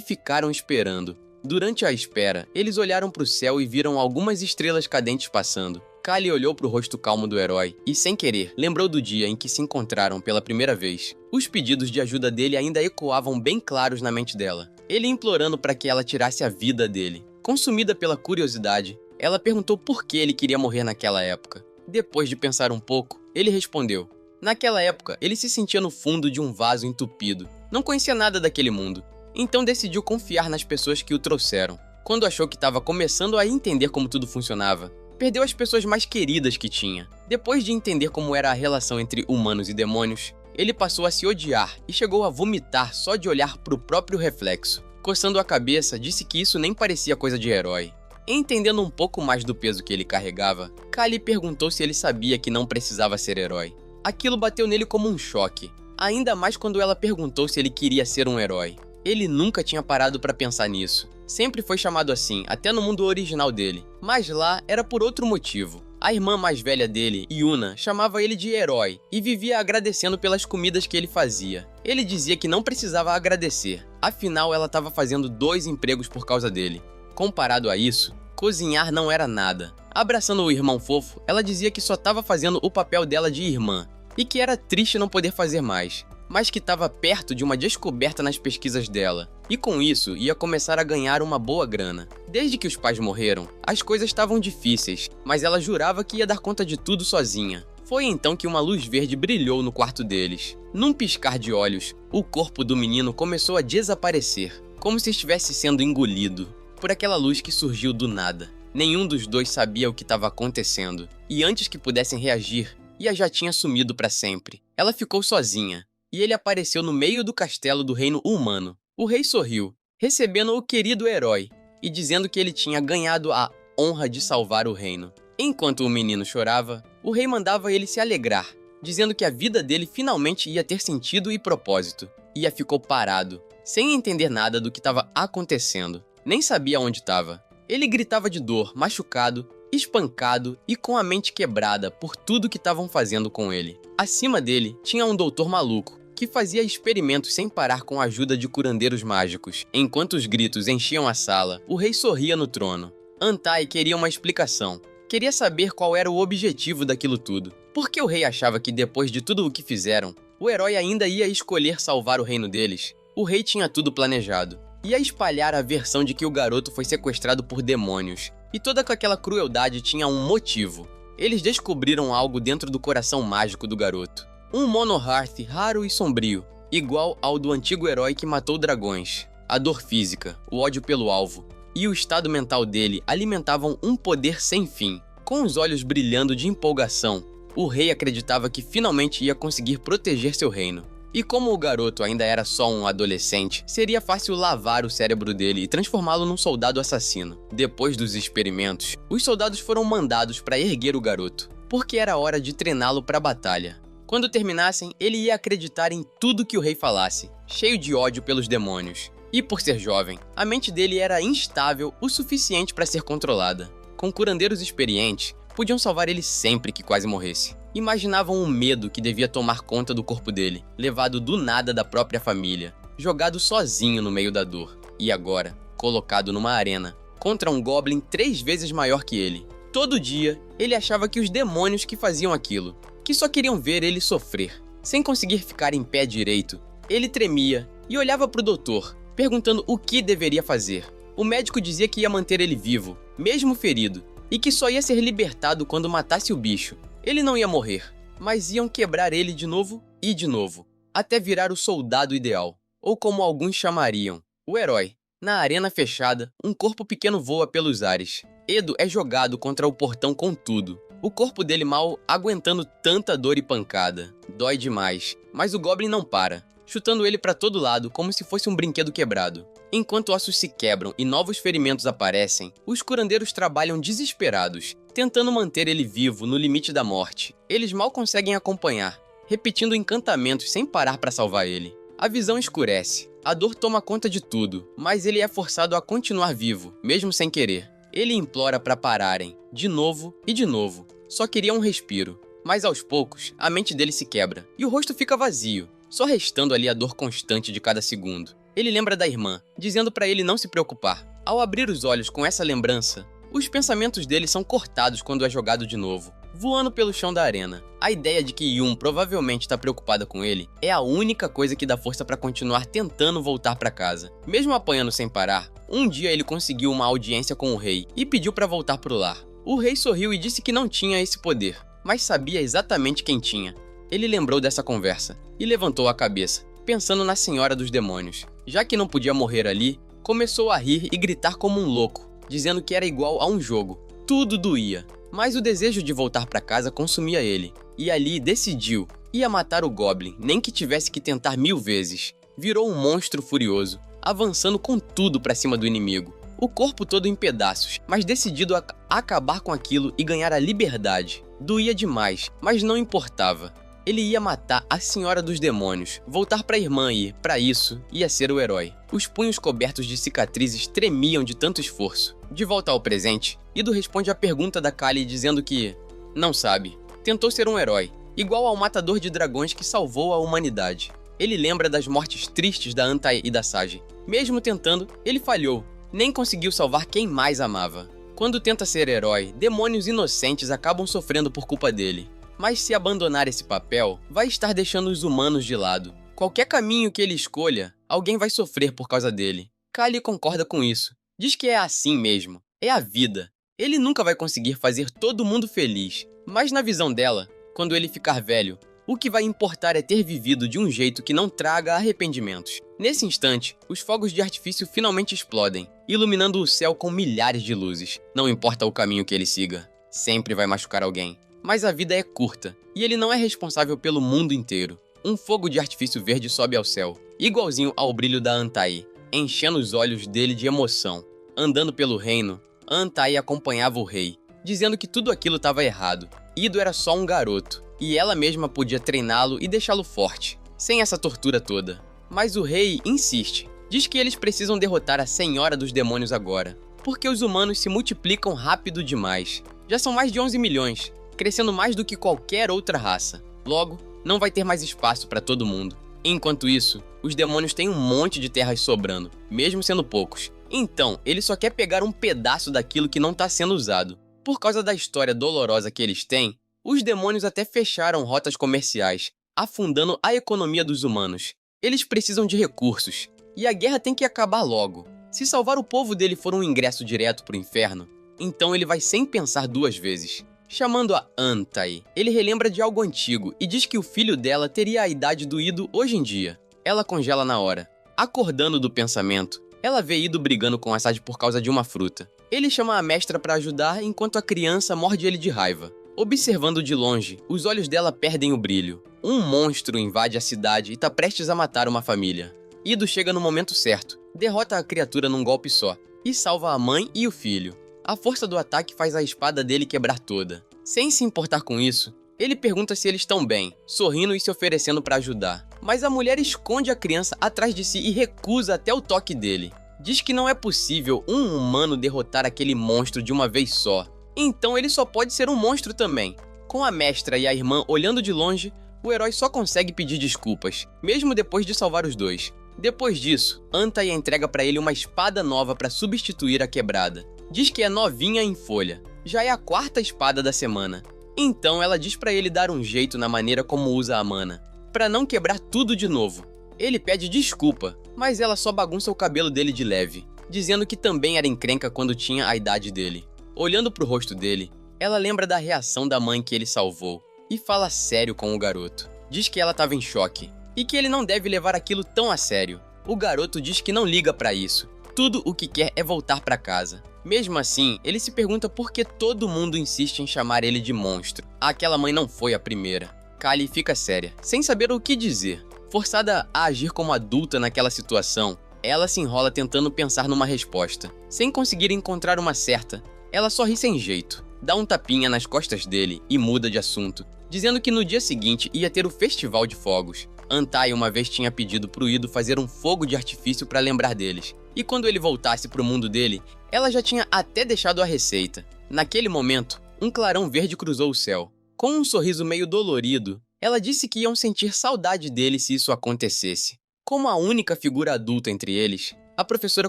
ficaram esperando. Durante a espera, eles olharam pro céu e viram algumas estrelas cadentes passando. Callie olhou pro rosto calmo do herói e, sem querer, lembrou do dia em que se encontraram pela primeira vez. Os pedidos de ajuda dele ainda ecoavam bem claros na mente dela. Ele implorando para que ela tirasse a vida dele. Consumida pela curiosidade, ela perguntou por que ele queria morrer naquela época. Depois de pensar um pouco, ele respondeu. Naquela época, ele se sentia no fundo de um vaso entupido. Não conhecia nada daquele mundo. Então decidiu confiar nas pessoas que o trouxeram. Quando achou que estava começando a entender como tudo funcionava, perdeu as pessoas mais queridas que tinha. Depois de entender como era a relação entre humanos e demônios, ele passou a se odiar e chegou a vomitar só de olhar para o próprio reflexo. Coçando a cabeça, disse que isso nem parecia coisa de herói. Entendendo um pouco mais do peso que ele carregava, Callie perguntou se ele sabia que não precisava ser herói. Aquilo bateu nele como um choque, ainda mais quando ela perguntou se ele queria ser um herói. Ele nunca tinha parado para pensar nisso. Sempre foi chamado assim, até no mundo original dele. Mas lá era por outro motivo. A irmã mais velha dele, Yuna, chamava ele de herói e vivia agradecendo pelas comidas que ele fazia. Ele dizia que não precisava agradecer, afinal ela estava fazendo 2 empregos por causa dele. Comparado a isso, cozinhar não era nada. Abraçando o irmão fofo, ela dizia que só estava fazendo o papel dela de irmã e que era triste não poder fazer mais, mas que estava perto de uma descoberta nas pesquisas dela, e com isso ia começar a ganhar uma boa grana. Desde que os pais morreram, as coisas estavam difíceis, mas ela jurava que ia dar conta de tudo sozinha. Foi então que uma luz verde brilhou no quarto deles. Num piscar de olhos, o corpo do menino começou a desaparecer, como se estivesse sendo engolido por aquela luz que surgiu do nada. Nenhum dos dois sabia o que estava acontecendo, e antes que pudessem reagir, Ia já tinha sumido para sempre. Ela ficou sozinha, e ele apareceu no meio do castelo do reino humano. O rei sorriu, recebendo o querido herói, e dizendo que ele tinha ganhado a honra de salvar o reino. Enquanto o menino chorava, o rei mandava ele se alegrar, dizendo que a vida dele finalmente ia ter sentido e propósito. Ia ficou parado, sem entender nada do que estava acontecendo. Nem sabia onde estava. Ele gritava de dor, machucado, espancado e com a mente quebrada por tudo que estavam fazendo com ele. Acima dele tinha um doutor maluco, que fazia experimentos sem parar com a ajuda de curandeiros mágicos. Enquanto os gritos enchiam a sala, o rei sorria no trono. Antai queria uma explicação. Queria saber qual era o objetivo daquilo tudo. Por que o rei achava que depois de tudo o que fizeram, o herói ainda ia escolher salvar o reino deles? O rei tinha tudo planejado. Ia espalhar a versão de que o garoto foi sequestrado por demônios. E toda aquela crueldade tinha um motivo. Eles descobriram algo dentro do coração mágico do garoto. Um monohearth raro e sombrio, igual ao do antigo herói que matou dragões. A dor física, o ódio pelo alvo e o estado mental dele alimentavam um poder sem fim. Com os olhos brilhando de empolgação, o rei acreditava que finalmente ia conseguir proteger seu reino. E como o garoto ainda era só um adolescente, seria fácil lavar o cérebro dele e transformá-lo num soldado assassino. Depois dos experimentos, os soldados foram mandados para erguer o garoto, porque era hora de treiná-lo para a batalha. Quando terminassem, ele ia acreditar em tudo que o rei falasse, cheio de ódio pelos demônios. E por ser jovem, a mente dele era instável o suficiente para ser controlada. Com curandeiros experientes, podiam salvar ele sempre que quase morresse. Imaginavam o medo que devia tomar conta do corpo dele, levado do nada da própria família, jogado sozinho no meio da dor. E agora, colocado numa arena, contra um goblin 3 vezes maior que ele. Todo dia, ele achava que os demônios que faziam aquilo, que só queriam ver ele sofrer. Sem conseguir ficar em pé direito, ele tremia e olhava para o doutor, perguntando o que deveria fazer. O médico dizia que ia manter ele vivo, mesmo ferido, e que só ia ser libertado quando matasse o bicho. Ele não ia morrer, mas iam quebrar ele de novo e de novo, até virar o soldado ideal, ou como alguns chamariam, o herói. Na arena fechada, um corpo pequeno voa pelos ares. Edo é jogado contra o portão com tudo. O corpo dele mal aguentando tanta dor e pancada. Dói demais, mas o Goblin não para, chutando ele para todo lado como se fosse um brinquedo quebrado. Enquanto ossos se quebram e novos ferimentos aparecem, os curandeiros trabalham desesperados, tentando manter ele vivo no limite da morte. Eles mal conseguem acompanhar, repetindo encantamentos sem parar para salvar ele. A visão escurece, a dor toma conta de tudo, mas ele é forçado a continuar vivo, mesmo sem querer. Ele implora para pararem, de novo e de novo. Só queria um respiro. Mas aos poucos, a mente dele se quebra e o rosto fica vazio, só restando ali a dor constante de cada segundo. Ele lembra da irmã, dizendo para ele não se preocupar. Ao abrir os olhos com essa lembrança, os pensamentos dele são cortados quando é jogado de novo, voando pelo chão da arena. A ideia de que Yun provavelmente está preocupada com ele é a única coisa que dá força para continuar tentando voltar para casa. Mesmo apanhando sem parar, um dia ele conseguiu uma audiência com o rei e pediu para voltar pro lar. O rei sorriu e disse que não tinha esse poder, mas sabia exatamente quem tinha. Ele lembrou dessa conversa e levantou a cabeça, pensando na Senhora dos Demônios. Já que não podia morrer ali, começou a rir e gritar como um louco, dizendo que era igual a um jogo. Tudo doía, mas o desejo de voltar para casa consumia ele. E ali decidiu, ia matar o Goblin, nem que tivesse que tentar 1000 vezes. Virou um monstro furioso, avançando com tudo para cima do inimigo. O corpo todo em pedaços, mas decidido a acabar com aquilo e ganhar a liberdade. Doía demais, mas não importava. Ele ia matar a Senhora dos Demônios, voltar pra irmã e, pra isso, ia ser o herói. Os punhos cobertos de cicatrizes tremiam de tanto esforço. De volta ao presente, Ido responde à pergunta da Kali dizendo que não sabe. Tentou ser um herói, igual ao matador de dragões que salvou a humanidade. Ele lembra das mortes tristes da Antae e da Sage. Mesmo tentando, ele falhou. Nem conseguiu salvar quem mais amava. Quando tenta ser herói, demônios inocentes acabam sofrendo por culpa dele. Mas se abandonar esse papel, vai estar deixando os humanos de lado. Qualquer caminho que ele escolha, alguém vai sofrer por causa dele. Kali concorda com isso. Diz que é assim mesmo. É a vida. Ele nunca vai conseguir fazer todo mundo feliz. Mas na visão dela, quando ele ficar velho, o que vai importar é ter vivido de um jeito que não traga arrependimentos. Nesse instante, os fogos de artifício finalmente explodem, iluminando o céu com milhares de luzes. Não importa o caminho que ele siga, sempre vai machucar alguém. Mas a vida é curta, e ele não é responsável pelo mundo inteiro. Um fogo de artifício verde sobe ao céu, igualzinho ao brilho da Antae, enchendo os olhos dele de emoção. Andando pelo reino, Antae acompanhava o rei, dizendo que tudo aquilo estava errado. Ido era só um garoto, e ela mesma podia treiná-lo e deixá-lo forte, sem essa tortura toda. Mas o rei insiste, diz que eles precisam derrotar a Senhora dos Demônios agora, porque os humanos se multiplicam rápido demais. Já são mais de 11 milhões, crescendo mais do que qualquer outra raça. Logo, não vai ter mais espaço para todo mundo. Enquanto isso, os demônios têm um monte de terras sobrando, mesmo sendo poucos. Então, ele só quer pegar um pedaço daquilo que não está sendo usado. Por causa da história dolorosa que eles têm, os demônios até fecharam rotas comerciais, afundando a economia dos humanos. Eles precisam de recursos, e a guerra tem que acabar logo. Se salvar o povo dele for um ingresso direto pro inferno, então ele vai sem pensar 2 vezes. Chamando a Antae, ele relembra de algo antigo e diz que o filho dela teria a idade do Ido hoje em dia. Ela congela na hora. Acordando do pensamento, ela vê Ido brigando com Asad por causa de uma fruta. Ele chama a mestra para ajudar enquanto a criança morde ele de raiva. Observando de longe, os olhos dela perdem o brilho. Um monstro invade a cidade e tá prestes a matar uma família. Ido chega no momento certo, derrota a criatura num golpe só e salva a mãe e o filho. A força do ataque faz a espada dele quebrar toda. Sem se importar com isso, ele pergunta se eles estão bem, sorrindo e se oferecendo para ajudar. Mas a mulher esconde a criança atrás de si e recusa até o toque dele. Diz que não é possível um humano derrotar aquele monstro de uma vez só. Então ele só pode ser um monstro também. Com a mestra e a irmã olhando de longe, o herói só consegue pedir desculpas, mesmo depois de salvar os dois. Depois disso, Antae entrega para ele uma espada nova para substituir a quebrada. Diz que é novinha em folha. Já é a 4ª espada da semana. Então ela diz pra ele dar um jeito na maneira como usa a mana, pra não quebrar tudo de novo. Ele pede desculpa, mas ela só bagunça o cabelo dele de leve, dizendo que também era encrenca quando tinha a idade dele. Olhando pro rosto dele, ela lembra da reação da mãe que ele salvou e fala sério com o garoto. Diz que ela estava em choque e que ele não deve levar aquilo tão a sério. O garoto diz que não liga pra isso. Tudo o que quer é voltar pra casa. Mesmo assim, ele se pergunta por que todo mundo insiste em chamar ele de monstro. Aquela mãe não foi a primeira. Kali fica séria, sem saber o que dizer. Forçada a agir como adulta naquela situação, ela se enrola tentando pensar numa resposta. Sem conseguir encontrar uma certa, ela só ri sem jeito. Dá um tapinha nas costas dele e muda de assunto, dizendo que no dia seguinte ia ter o festival de fogos. Antae uma vez tinha pedido pro Ido fazer um fogo de artifício para lembrar deles. E quando ele voltasse pro mundo dele, ela já tinha até deixado a receita. Naquele momento, um clarão verde cruzou o céu. Com um sorriso meio dolorido, ela disse que iam sentir saudade dele se isso acontecesse. Como a única figura adulta entre eles, a professora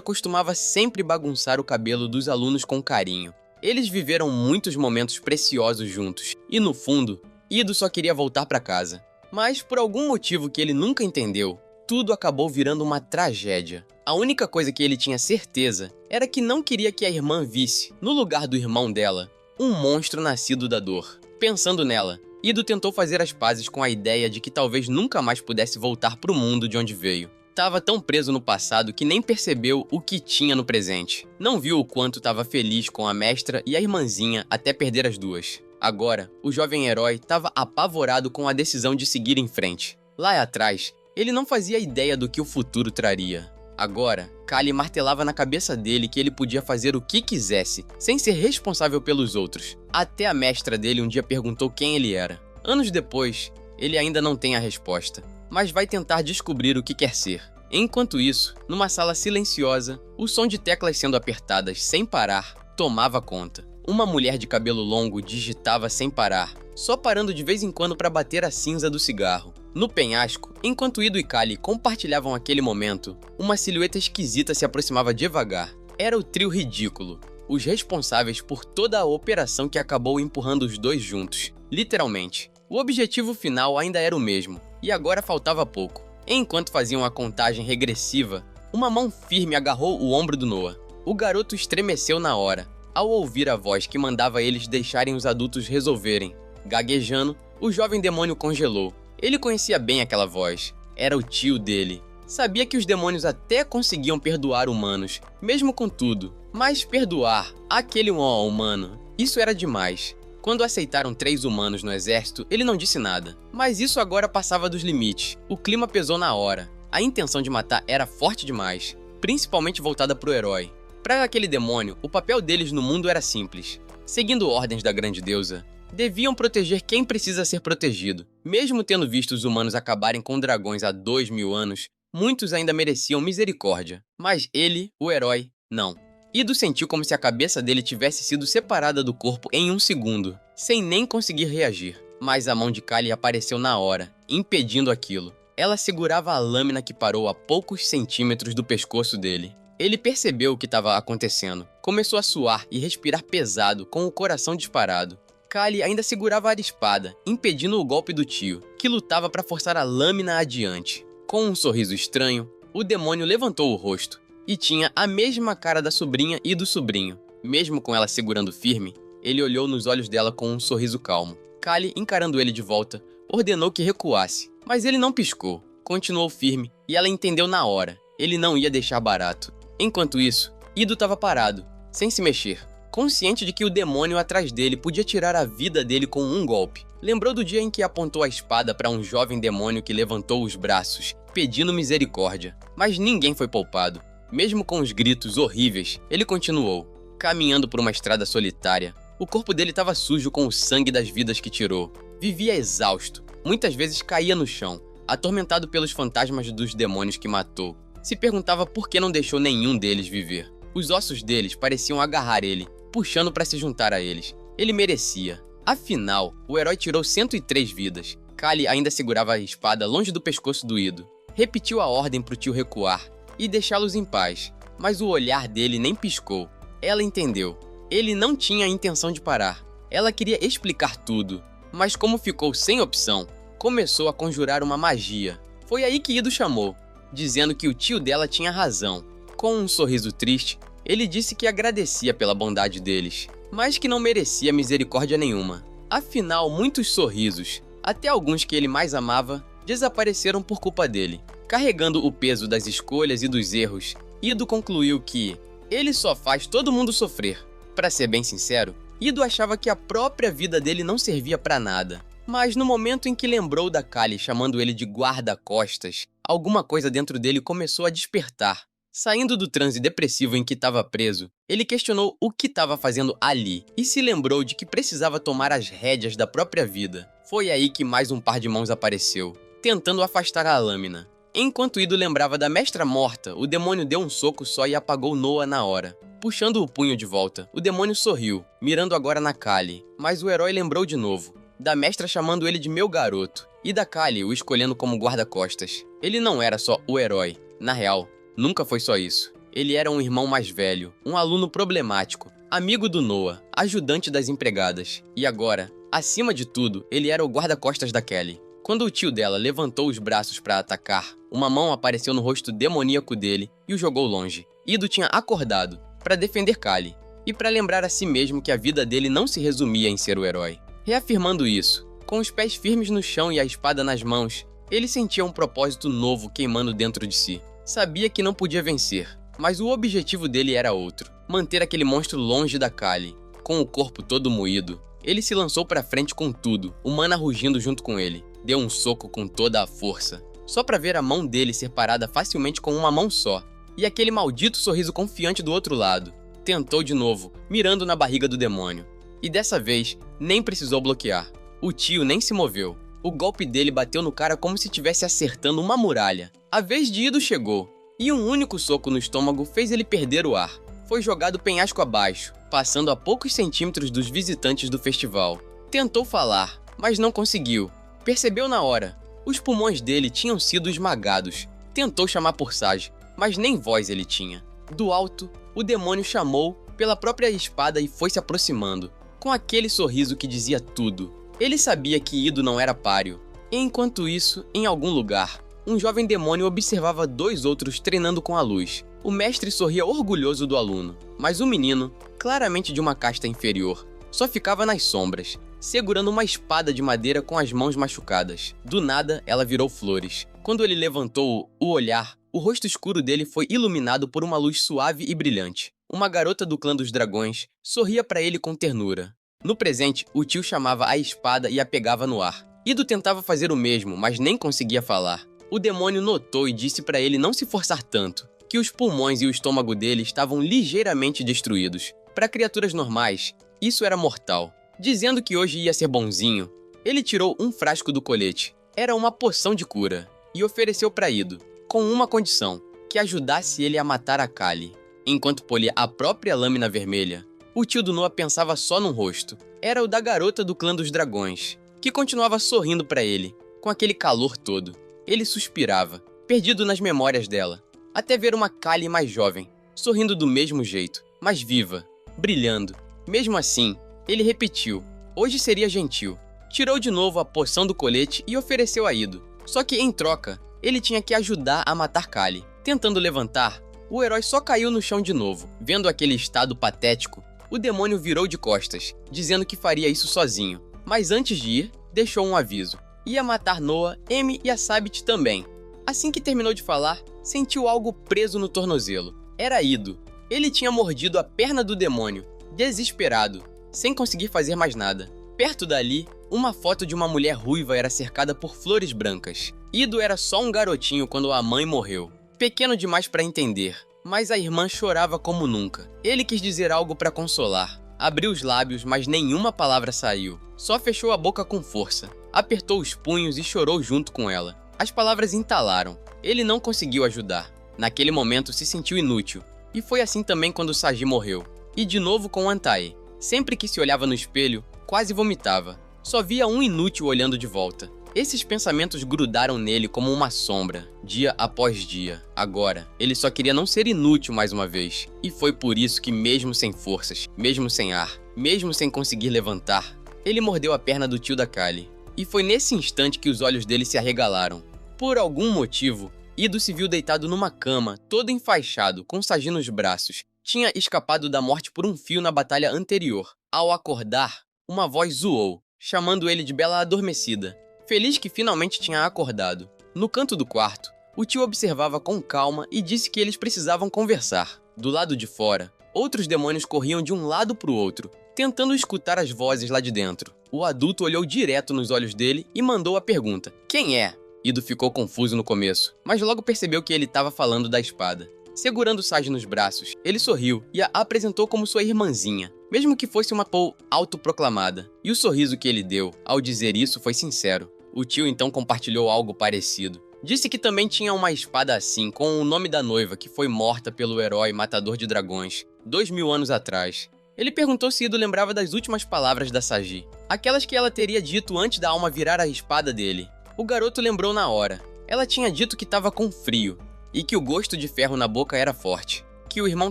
costumava sempre bagunçar o cabelo dos alunos com carinho. Eles viveram muitos momentos preciosos juntos, e no fundo, Ido só queria voltar para casa. Mas por algum motivo que ele nunca entendeu, tudo acabou virando uma tragédia. A única coisa que ele tinha certeza era que não queria que a irmã visse, no lugar do irmão dela, um monstro nascido da dor. Pensando nela, Ido tentou fazer as pazes com a ideia de que talvez nunca mais pudesse voltar pro mundo de onde veio. Tava tão preso no passado que nem percebeu o que tinha no presente. Não viu o quanto estava feliz com a mestra e a irmãzinha até perder as duas. Agora, o jovem herói estava apavorado com a decisão de seguir em frente. Lá atrás, ele não fazia ideia do que o futuro traria. Agora, Kali martelava na cabeça dele que ele podia fazer o que quisesse, sem ser responsável pelos outros. Até a mestra dele um dia perguntou quem ele era. Anos depois, ele ainda não tem a resposta, mas vai tentar descobrir o que quer ser. Enquanto isso, numa sala silenciosa, o som de teclas sendo apertadas sem parar tomava conta. Uma mulher de cabelo longo digitava sem parar, só parando de vez em quando para bater a cinza do cigarro. No penhasco, enquanto Ido e Kali compartilhavam aquele momento, uma silhueta esquisita se aproximava devagar. Era o trio ridículo, os responsáveis por toda a operação que acabou empurrando os dois juntos. Literalmente. O objetivo final ainda era o mesmo, e agora faltava pouco. Enquanto faziam a contagem regressiva, uma mão firme agarrou o ombro do Noah. O garoto estremeceu na hora, ao ouvir a voz que mandava eles deixarem os adultos resolverem. Gaguejando, o jovem demônio congelou. Ele conhecia bem aquela voz. Era o tio dele. Sabia que os demônios até conseguiam perdoar humanos, mesmo com tudo. Mas perdoar aquele humano, isso era demais. Quando aceitaram 3 humanos no exército, ele não disse nada. Mas isso agora passava dos limites. O clima pesou na hora. A intenção de matar era forte demais, principalmente voltada pro herói. Para aquele demônio, o papel deles no mundo era simples. Seguindo ordens da grande deusa, deviam proteger quem precisa ser protegido. Mesmo tendo visto os humanos acabarem com dragões há 2000 anos, muitos ainda mereciam misericórdia. Mas ele, o herói, não. Ido sentiu como se a cabeça dele tivesse sido separada do corpo em um segundo, sem nem conseguir reagir. Mas a mão de Kali apareceu na hora, impedindo aquilo. Ela segurava a lâmina que parou a poucos centímetros do pescoço dele. Ele percebeu o que estava acontecendo. Começou a suar e respirar pesado, com o coração disparado. Kali ainda segurava a espada, impedindo o golpe do tio, que lutava para forçar a lâmina adiante. Com um sorriso estranho, o demônio levantou o rosto, e tinha a mesma cara da sobrinha e do sobrinho. Mesmo com ela segurando firme, ele olhou nos olhos dela com um sorriso calmo. Kali, encarando ele de volta, ordenou que recuasse, mas ele não piscou. Continuou firme, e ela entendeu na hora. Ele não ia deixar barato. Enquanto isso, Ido estava parado, sem se mexer, consciente de que o demônio atrás dele podia tirar a vida dele com um golpe. Lembrou do dia em que apontou a espada para um jovem demônio que levantou os braços, pedindo misericórdia. Mas ninguém foi poupado. Mesmo com os gritos horríveis, ele continuou, caminhando por uma estrada solitária. O corpo dele estava sujo com o sangue das vidas que tirou. Vivia exausto. Muitas vezes caía no chão, atormentado pelos fantasmas dos demônios que matou. Se perguntava por que não deixou nenhum deles viver. Os ossos deles pareciam agarrar ele, puxando para se juntar a eles. Ele merecia. Afinal, o herói tirou 103 vidas. Kali ainda segurava a espada longe do pescoço do Ido. Repetiu a ordem pro tio recuar e deixá-los em paz, mas o olhar dele nem piscou. Ela entendeu. Ele não tinha a intenção de parar. Ela queria explicar tudo, mas como ficou sem opção, começou a conjurar uma magia. Foi aí que Ido chamou, dizendo que o tio dela tinha razão. Com um sorriso triste, ele disse que agradecia pela bondade deles, mas que não merecia misericórdia nenhuma. Afinal, muitos sorrisos, até alguns que ele mais amava, desapareceram por culpa dele. Carregando o peso das escolhas e dos erros, Ido concluiu que ele só faz todo mundo sofrer. Para ser bem sincero, Ido achava que a própria vida dele não servia para nada. Mas no momento em que lembrou da Kali chamando ele de guarda-costas, alguma coisa dentro dele começou a despertar. Saindo do transe depressivo em que estava preso, ele questionou o que estava fazendo ali e se lembrou de que precisava tomar as rédeas da própria vida. Foi aí que mais um par de mãos apareceu, tentando afastar a lâmina. Enquanto Ido lembrava da mestra morta, o demônio deu um soco só e apagou Noah na hora. Puxando o punho de volta, o demônio sorriu, mirando agora na Kali, mas o herói lembrou de novo, da mestra chamando ele de meu garoto, e da Kali o escolhendo como guarda-costas. Ele não era só o herói, na real, nunca foi só isso. Ele era um irmão mais velho, um aluno problemático, amigo do Noah, ajudante das empregadas, e agora, acima de tudo, ele era o guarda-costas da Kelly. Quando o tio dela levantou os braços para atacar, uma mão apareceu no rosto demoníaco dele e o jogou longe. Ido tinha acordado para defender Kali e para lembrar a si mesmo que a vida dele não se resumia em ser o herói. Reafirmando isso, com os pés firmes no chão e a espada nas mãos, ele sentia um propósito novo queimando dentro de si. Sabia que não podia vencer, mas o objetivo dele era outro: manter aquele monstro longe da Kali. Com o corpo todo moído, ele se lançou para frente com tudo, o Mana rugindo junto com ele. Deu um soco com toda a força, só para ver a mão dele ser parada facilmente com uma mão só, e aquele maldito sorriso confiante do outro lado. Tentou de novo, mirando na barriga do demônio. E dessa vez, nem precisou bloquear. O tio nem se moveu. O golpe dele bateu no cara como se estivesse acertando uma muralha. A vez de Ido chegou, e um único soco no estômago fez ele perder o ar. Foi jogado penhasco abaixo, passando a poucos centímetros dos visitantes do festival. Tentou falar, mas não conseguiu. Percebeu na hora. Os pulmões dele tinham sido esmagados. Tentou chamar por Sage, mas nem voz ele tinha. Do alto, o demônio chamou pela própria espada e foi se aproximando, com aquele sorriso que dizia tudo. Ele sabia que Ido não era páreo. E enquanto isso, em algum lugar, um jovem demônio observava dois outros treinando com a luz. O mestre sorria orgulhoso do aluno, mas o menino, claramente de uma casta inferior, só ficava nas sombras, segurando uma espada de madeira com as mãos machucadas. Do nada, ela virou flores. Quando ele levantou o olhar, o rosto escuro dele foi iluminado por uma luz suave e brilhante. Uma garota do clã dos dragões sorria para ele com ternura. No presente, o tio chamava a espada e a pegava no ar. Ido tentava fazer o mesmo, mas nem conseguia falar. O demônio notou e disse para ele não se forçar tanto, que os pulmões e o estômago dele estavam ligeiramente destruídos. Para criaturas normais, isso era mortal. Dizendo que hoje ia ser bonzinho, ele tirou um frasco do colete. Era uma poção de cura, e ofereceu para Ido, com uma condição, que ajudasse ele a matar a Kali. Enquanto polia a própria lâmina vermelha, o tio do Noah pensava só num rosto. Era o da garota do clã dos dragões, que continuava sorrindo para ele, com aquele calor todo. Ele suspirava, perdido nas memórias dela, até ver uma Kali mais jovem, sorrindo do mesmo jeito, mas viva, brilhando. Mesmo assim, ele repetiu, hoje seria gentil. Tirou de novo a poção do colete e ofereceu a Ido. Só que, em troca, ele tinha que ajudar a matar Kali. Tentando levantar, o herói só caiu no chão de novo. Vendo aquele estado patético, o demônio virou de costas, dizendo que faria isso sozinho. Mas antes de ir, deixou um aviso. Ia matar Noah, Amy e a Sabit também. Assim que terminou de falar, sentiu algo preso no tornozelo. Era Ido. Ele tinha mordido a perna do demônio, desesperado, sem conseguir fazer mais nada. Perto dali, uma foto de uma mulher ruiva era cercada por flores brancas. Ido era só um garotinho quando a mãe morreu. Pequeno demais para entender, mas a irmã chorava como nunca. Ele quis dizer algo para consolar. Abriu os lábios, mas nenhuma palavra saiu. Só fechou a boca com força. Apertou os punhos e chorou junto com ela. As palavras entalaram. Ele não conseguiu ajudar. Naquele momento se sentiu inútil. E foi assim também quando Sagi morreu. E de novo com Antae. Sempre que se olhava no espelho, quase vomitava. Só via um inútil olhando de volta. Esses pensamentos grudaram nele como uma sombra, dia após dia. Agora, ele só queria não ser inútil mais uma vez. E foi por isso que, mesmo sem forças, mesmo sem ar, mesmo sem conseguir levantar, ele mordeu a perna do tio da Kali. E foi nesse instante que os olhos dele se arregalaram. Por algum motivo, Ido se viu deitado numa cama, todo enfaixado, com Sagi nos braços. Tinha escapado da morte por um fio na batalha anterior. Ao acordar, uma voz zoou, chamando ele de Bela Adormecida. Feliz que finalmente tinha acordado. No canto do quarto, o tio observava com calma e disse que eles precisavam conversar. Do lado de fora, outros demônios corriam de um lado para o outro, tentando escutar as vozes lá de dentro. O adulto olhou direto nos olhos dele e mandou a pergunta: quem é? Ido ficou confuso no começo, mas logo percebeu que ele estava falando da espada. Segurando Sage nos braços, ele sorriu e a apresentou como sua irmãzinha, mesmo que fosse uma Paul autoproclamada. E o sorriso que ele deu, ao dizer isso, foi sincero. O tio então compartilhou algo parecido. Disse que também tinha uma espada assim, com o nome da noiva que foi morta pelo herói matador de dragões, 2000 anos atrás. Ele perguntou se Ido lembrava das últimas palavras da Sagi, aquelas que ela teria dito antes da alma virar a espada dele. O garoto lembrou na hora. Ela tinha dito que estava com frio, e que o gosto de ferro na boca era forte, que o irmão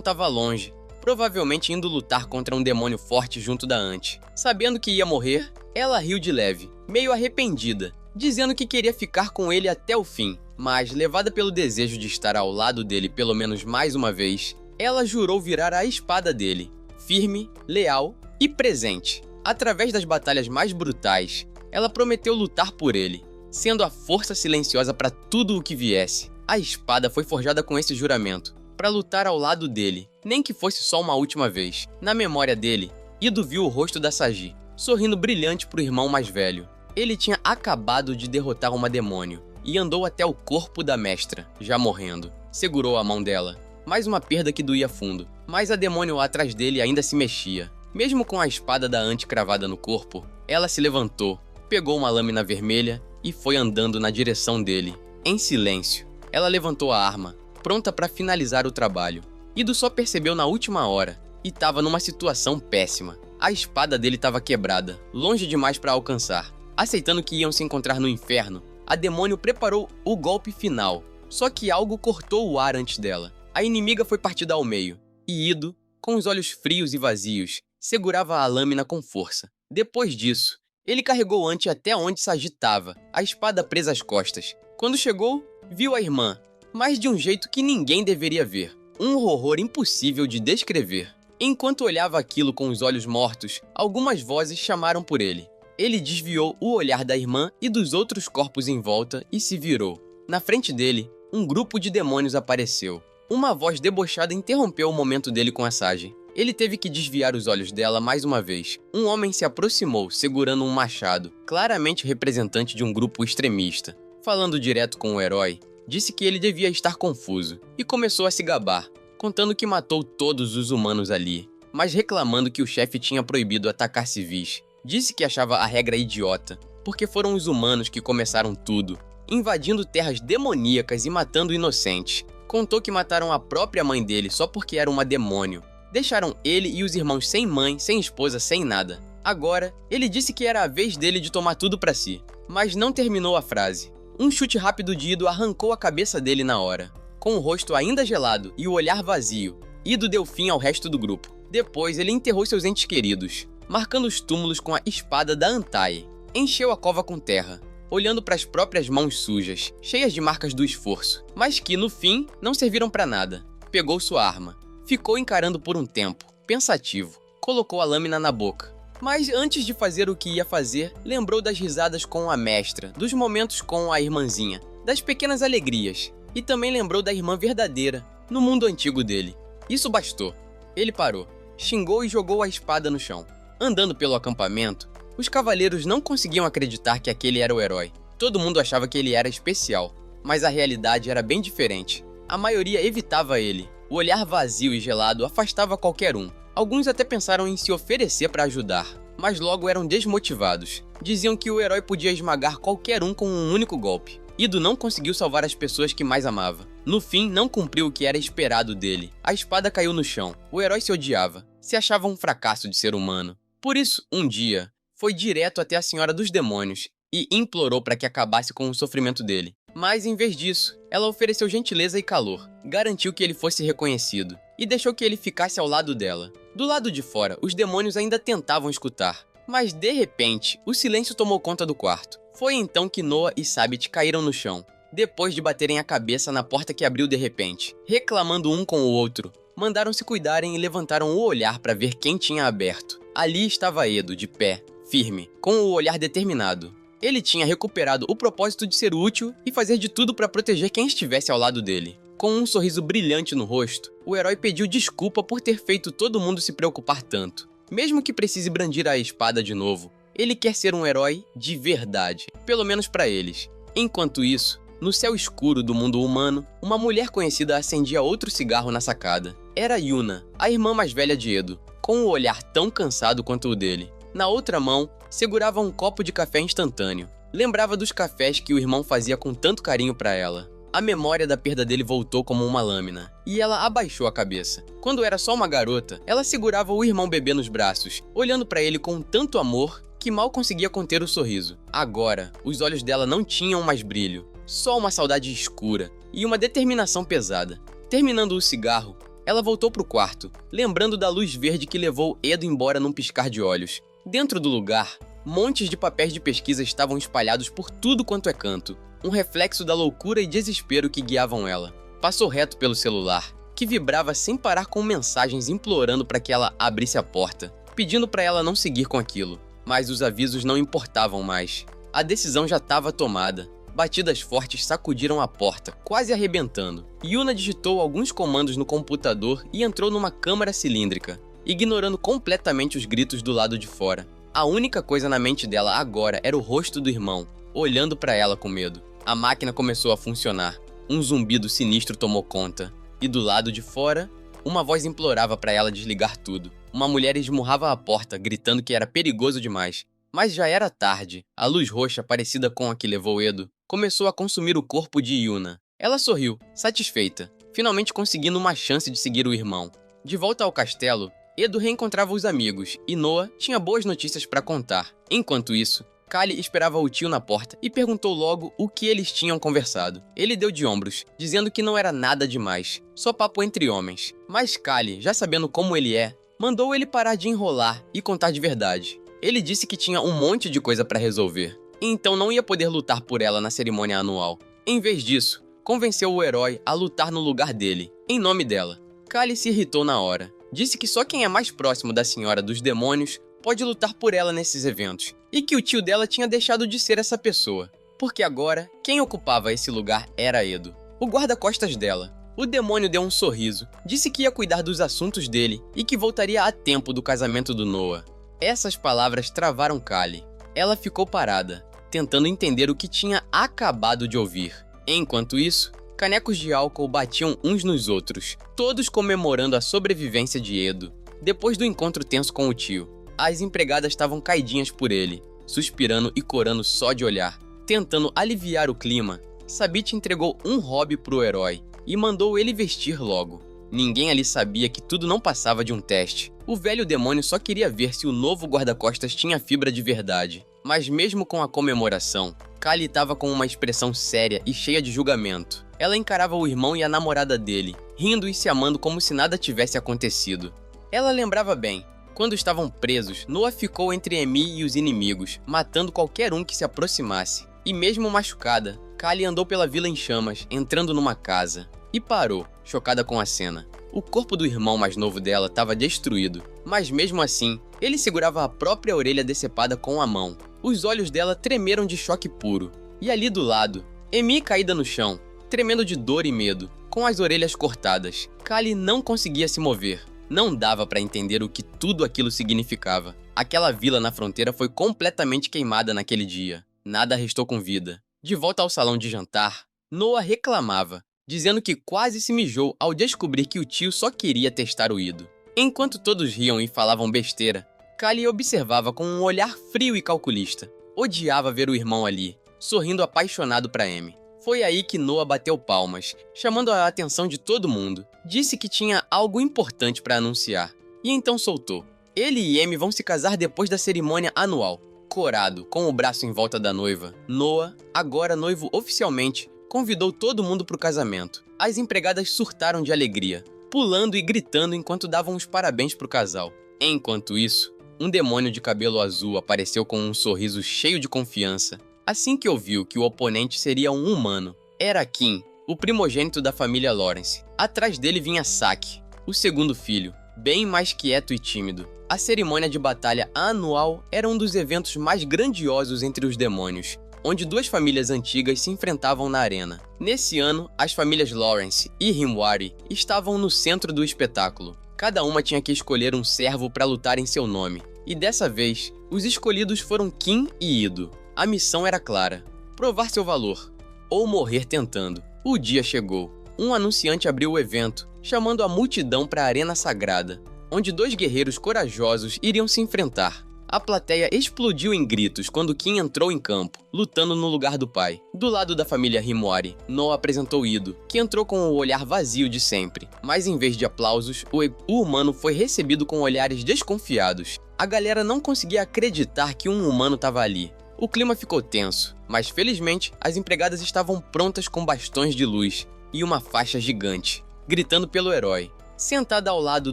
estava longe, provavelmente indo lutar contra um demônio forte junto da Ante. Sabendo que ia morrer, ela riu de leve, meio arrependida, dizendo que queria ficar com ele até o fim, mas, levada pelo desejo de estar ao lado dele pelo menos mais uma vez, ela jurou virar a espada dele, firme, leal e presente. Através das batalhas mais brutais, ela prometeu lutar por ele, sendo a força silenciosa para tudo o que viesse. A espada foi forjada com esse juramento, para lutar ao lado dele, nem que fosse só uma última vez. Na memória dele, Ido viu o rosto da Sagi, sorrindo brilhante pro irmão mais velho. Ele tinha acabado de derrotar uma demônio, e andou até o corpo da mestra, já morrendo. Segurou a mão dela, mais uma perda que doía fundo, mas a demônio atrás dele ainda se mexia. Mesmo com a espada da Ante cravada no corpo, ela se levantou, pegou uma lâmina vermelha e foi andando na direção dele, em silêncio. Ela levantou a arma, pronta para finalizar o trabalho. Ido só percebeu na última hora, e estava numa situação péssima. A espada dele estava quebrada, longe demais para alcançar. Aceitando que iam se encontrar no inferno, a demônio preparou o golpe final, só que algo cortou o ar antes dela. A inimiga foi partida ao meio, e Ido, com os olhos frios e vazios, segurava a lâmina com força. Depois disso, ele carregou Ante até onde Sagi estava, a espada presa às costas. Quando chegou, viu a irmã, mas de um jeito que ninguém deveria ver. Um horror impossível de descrever. Enquanto olhava aquilo com os olhos mortos, algumas vozes chamaram por ele. Ele desviou o olhar da irmã e dos outros corpos em volta e se virou. Na frente dele, um grupo de demônios apareceu. Uma voz debochada interrompeu o momento dele com a Sagi. Ele teve que desviar os olhos dela mais uma vez. Um homem se aproximou, segurando um machado, claramente representante de um grupo extremista. Falando direto com o herói, disse que ele devia estar confuso, e começou a se gabar, contando que matou todos os humanos ali, mas reclamando que o chefe tinha proibido atacar civis. Disse que achava a regra idiota, porque foram os humanos que começaram tudo, invadindo terras demoníacas e matando inocentes. Contou que mataram a própria mãe dele só porque era uma demônio. Deixaram ele e os irmãos sem mãe, sem esposa, sem nada. Agora, ele disse que era a vez dele de tomar tudo pra si, mas não terminou a frase. Um chute rápido de Ido arrancou a cabeça dele na hora. Com o rosto ainda gelado e o olhar vazio, Ido deu fim ao resto do grupo. Depois, ele enterrou seus entes queridos, marcando os túmulos com a espada da Antae. Encheu a cova com terra, olhando para as próprias mãos sujas, cheias de marcas do esforço, mas que, no fim, não serviram para nada. Pegou sua arma. Ficou encarando por um tempo, pensativo. Colocou a lâmina na boca. Mas antes de fazer o que ia fazer, lembrou das risadas com a mestra, dos momentos com a irmãzinha, das pequenas alegrias. E também lembrou da irmã verdadeira, no mundo antigo dele. Isso bastou. Ele parou, xingou e jogou a espada no chão. Andando pelo acampamento, os cavaleiros não conseguiam acreditar que aquele era o herói. Todo mundo achava que ele era especial, mas a realidade era bem diferente. A maioria evitava ele. O olhar vazio e gelado afastava qualquer um. Alguns até pensaram em se oferecer para ajudar, mas logo eram desmotivados. Diziam que o herói podia esmagar qualquer um com um único golpe. Ido não conseguiu salvar as pessoas que mais amava. No fim, não cumpriu o que era esperado dele. A espada caiu no chão. O herói se odiava. Se achava um fracasso de ser humano. Por isso, um dia, foi direto até a Senhora dos Demônios e implorou para que acabasse com o sofrimento dele. Mas, em vez disso, ela ofereceu gentileza e calor, garantiu que ele fosse reconhecido e deixou que ele ficasse ao lado dela. Do lado de fora, os demônios ainda tentavam escutar, mas, de repente, o silêncio tomou conta do quarto. Foi então que Noah e Sabit caíram no chão, depois de baterem a cabeça na porta que abriu de repente. Reclamando um com o outro, mandaram se cuidarem e levantaram o olhar para ver quem tinha aberto. Ali estava Edo, de pé, firme, com o olhar determinado. Ele tinha recuperado o propósito de ser útil e fazer de tudo para proteger quem estivesse ao lado dele. Com um sorriso brilhante no rosto, o herói pediu desculpa por ter feito todo mundo se preocupar tanto. Mesmo que precise brandir a espada de novo, ele quer ser um herói de verdade, pelo menos para eles. Enquanto isso, no céu escuro do mundo humano, uma mulher conhecida acendia outro cigarro na sacada. Era Yuna, a irmã mais velha de Edo, com um olhar tão cansado quanto o dele. Na outra mão, segurava um copo de café instantâneo. Lembrava dos cafés que o irmão fazia com tanto carinho pra ela. A memória da perda dele voltou como uma lâmina, e ela abaixou a cabeça. Quando era só uma garota, ela segurava o irmão bebê nos braços, olhando pra ele com tanto amor que mal conseguia conter o sorriso. Agora, os olhos dela não tinham mais brilho, só uma saudade escura e uma determinação pesada. Terminando o cigarro, ela voltou pro quarto, lembrando da luz verde que levou Edo embora num piscar de olhos. Dentro do lugar, montes de papéis de pesquisa estavam espalhados por tudo quanto é canto, um reflexo da loucura e desespero que guiavam ela. Passou reto pelo celular, que vibrava sem parar com mensagens implorando para que ela abrisse a porta, pedindo para ela não seguir com aquilo. Mas os avisos não importavam mais. A decisão já estava tomada. Batidas fortes sacudiram a porta, quase arrebentando. Yuna digitou alguns comandos no computador e entrou numa câmara cilíndrica, ignorando completamente os gritos do lado de fora. A única coisa na mente dela agora era o rosto do irmão, olhando para ela com medo. A máquina começou a funcionar. Um zumbido sinistro tomou conta. E do lado de fora, uma voz implorava para ela desligar tudo. Uma mulher esmurrava a porta, gritando que era perigoso demais. Mas já era tarde. A luz roxa, parecida com a que levou Edo, começou a consumir o corpo de Yuna. Ela sorriu, satisfeita, finalmente conseguindo uma chance de seguir o irmão. De volta ao castelo, Edo reencontrava os amigos e Noa tinha boas notícias para contar. Enquanto isso, Callie esperava o tio na porta e perguntou logo o que eles tinham conversado. Ele deu de ombros, dizendo que não era nada demais, só papo entre homens. Mas Callie, já sabendo como ele é, mandou ele parar de enrolar e contar de verdade. Ele disse que tinha um monte de coisa para resolver, e então não ia poder lutar por ela na cerimônia anual. Em vez disso, convenceu o herói a lutar no lugar dele, em nome dela. Callie se irritou na hora. Disse que só quem é mais próximo da Senhora dos Demônios pode lutar por ela nesses eventos, e que o tio dela tinha deixado de ser essa pessoa, porque agora quem ocupava esse lugar era Edo, o guarda-costas dela. O demônio deu um sorriso, disse que ia cuidar dos assuntos dele e que voltaria a tempo do casamento do Noah. Essas palavras travaram Callie. Ela ficou parada, tentando entender o que tinha acabado de ouvir. Enquanto isso, canecos de álcool batiam uns nos outros, todos comemorando a sobrevivência de Edo, depois do encontro tenso com o tio. As empregadas estavam caidinhas por ele, suspirando e corando só de olhar. Tentando aliviar o clima, Sabit entregou um hobby pro herói e mandou ele vestir logo. Ninguém ali sabia que tudo não passava de um teste. O velho demônio só queria ver se o novo guarda-costas tinha fibra de verdade. Mas mesmo com a comemoração, Callie estava com uma expressão séria e cheia de julgamento. Ela encarava o irmão e a namorada dele, rindo e se amando como se nada tivesse acontecido. Ela lembrava bem. Quando estavam presos, Noah ficou entre Emi e os inimigos, matando qualquer um que se aproximasse. E mesmo machucada, Callie andou pela vila em chamas, entrando numa casa. E parou, chocada com a cena. O corpo do irmão mais novo dela estava destruído, mas mesmo assim, ele segurava a própria orelha decepada com a mão. Os olhos dela tremeram de choque puro. E ali do lado, Emi caída no chão, tremendo de dor e medo, com as orelhas cortadas. Callie não conseguia se mover. Não dava para entender o que tudo aquilo significava. Aquela vila na fronteira foi completamente queimada naquele dia. Nada restou com vida. De volta ao salão de jantar, Noah reclamava, dizendo que quase se mijou ao descobrir que o tio só queria testar o Ido. Enquanto todos riam e falavam besteira, Callie observava com um olhar frio e calculista. Odiava ver o irmão ali, sorrindo apaixonado para Amy. Foi aí que Noah bateu palmas, chamando a atenção de todo mundo. Disse que tinha algo importante para anunciar, e então soltou. Ele e Amy vão se casar depois da cerimônia anual. Corado, com o braço em volta da noiva, Noah, agora noivo oficialmente, convidou todo mundo para o casamento. As empregadas surtaram de alegria, pulando e gritando enquanto davam os parabéns para o casal. Enquanto isso, um demônio de cabelo azul apareceu com um sorriso cheio de confiança. Assim que ouviu que o oponente seria um humano, era Kim, o primogênito da família Lawrence. Atrás dele vinha Saki, o segundo filho, bem mais quieto e tímido. A cerimônia de batalha anual era um dos eventos mais grandiosos entre os demônios, onde duas famílias antigas se enfrentavam na arena. Nesse ano, as famílias Lawrence e Himwari estavam no centro do espetáculo. Cada uma tinha que escolher um servo para lutar em seu nome, e dessa vez, os escolhidos foram Kim e Ido. A missão era clara: provar seu valor, ou morrer tentando. O dia chegou. Um anunciante abriu o evento, chamando a multidão para a Arena Sagrada, onde dois guerreiros corajosos iriam se enfrentar. A plateia explodiu em gritos quando Kim entrou em campo, lutando no lugar do pai. Do lado da família Himori, Noah apresentou Ido, que entrou com o olhar vazio de sempre. Mas em vez de aplausos, o humano foi recebido com olhares desconfiados. A galera não conseguia acreditar que um humano estava ali. O clima ficou tenso, mas felizmente as empregadas estavam prontas com bastões de luz e uma faixa gigante, gritando pelo herói. Sentada ao lado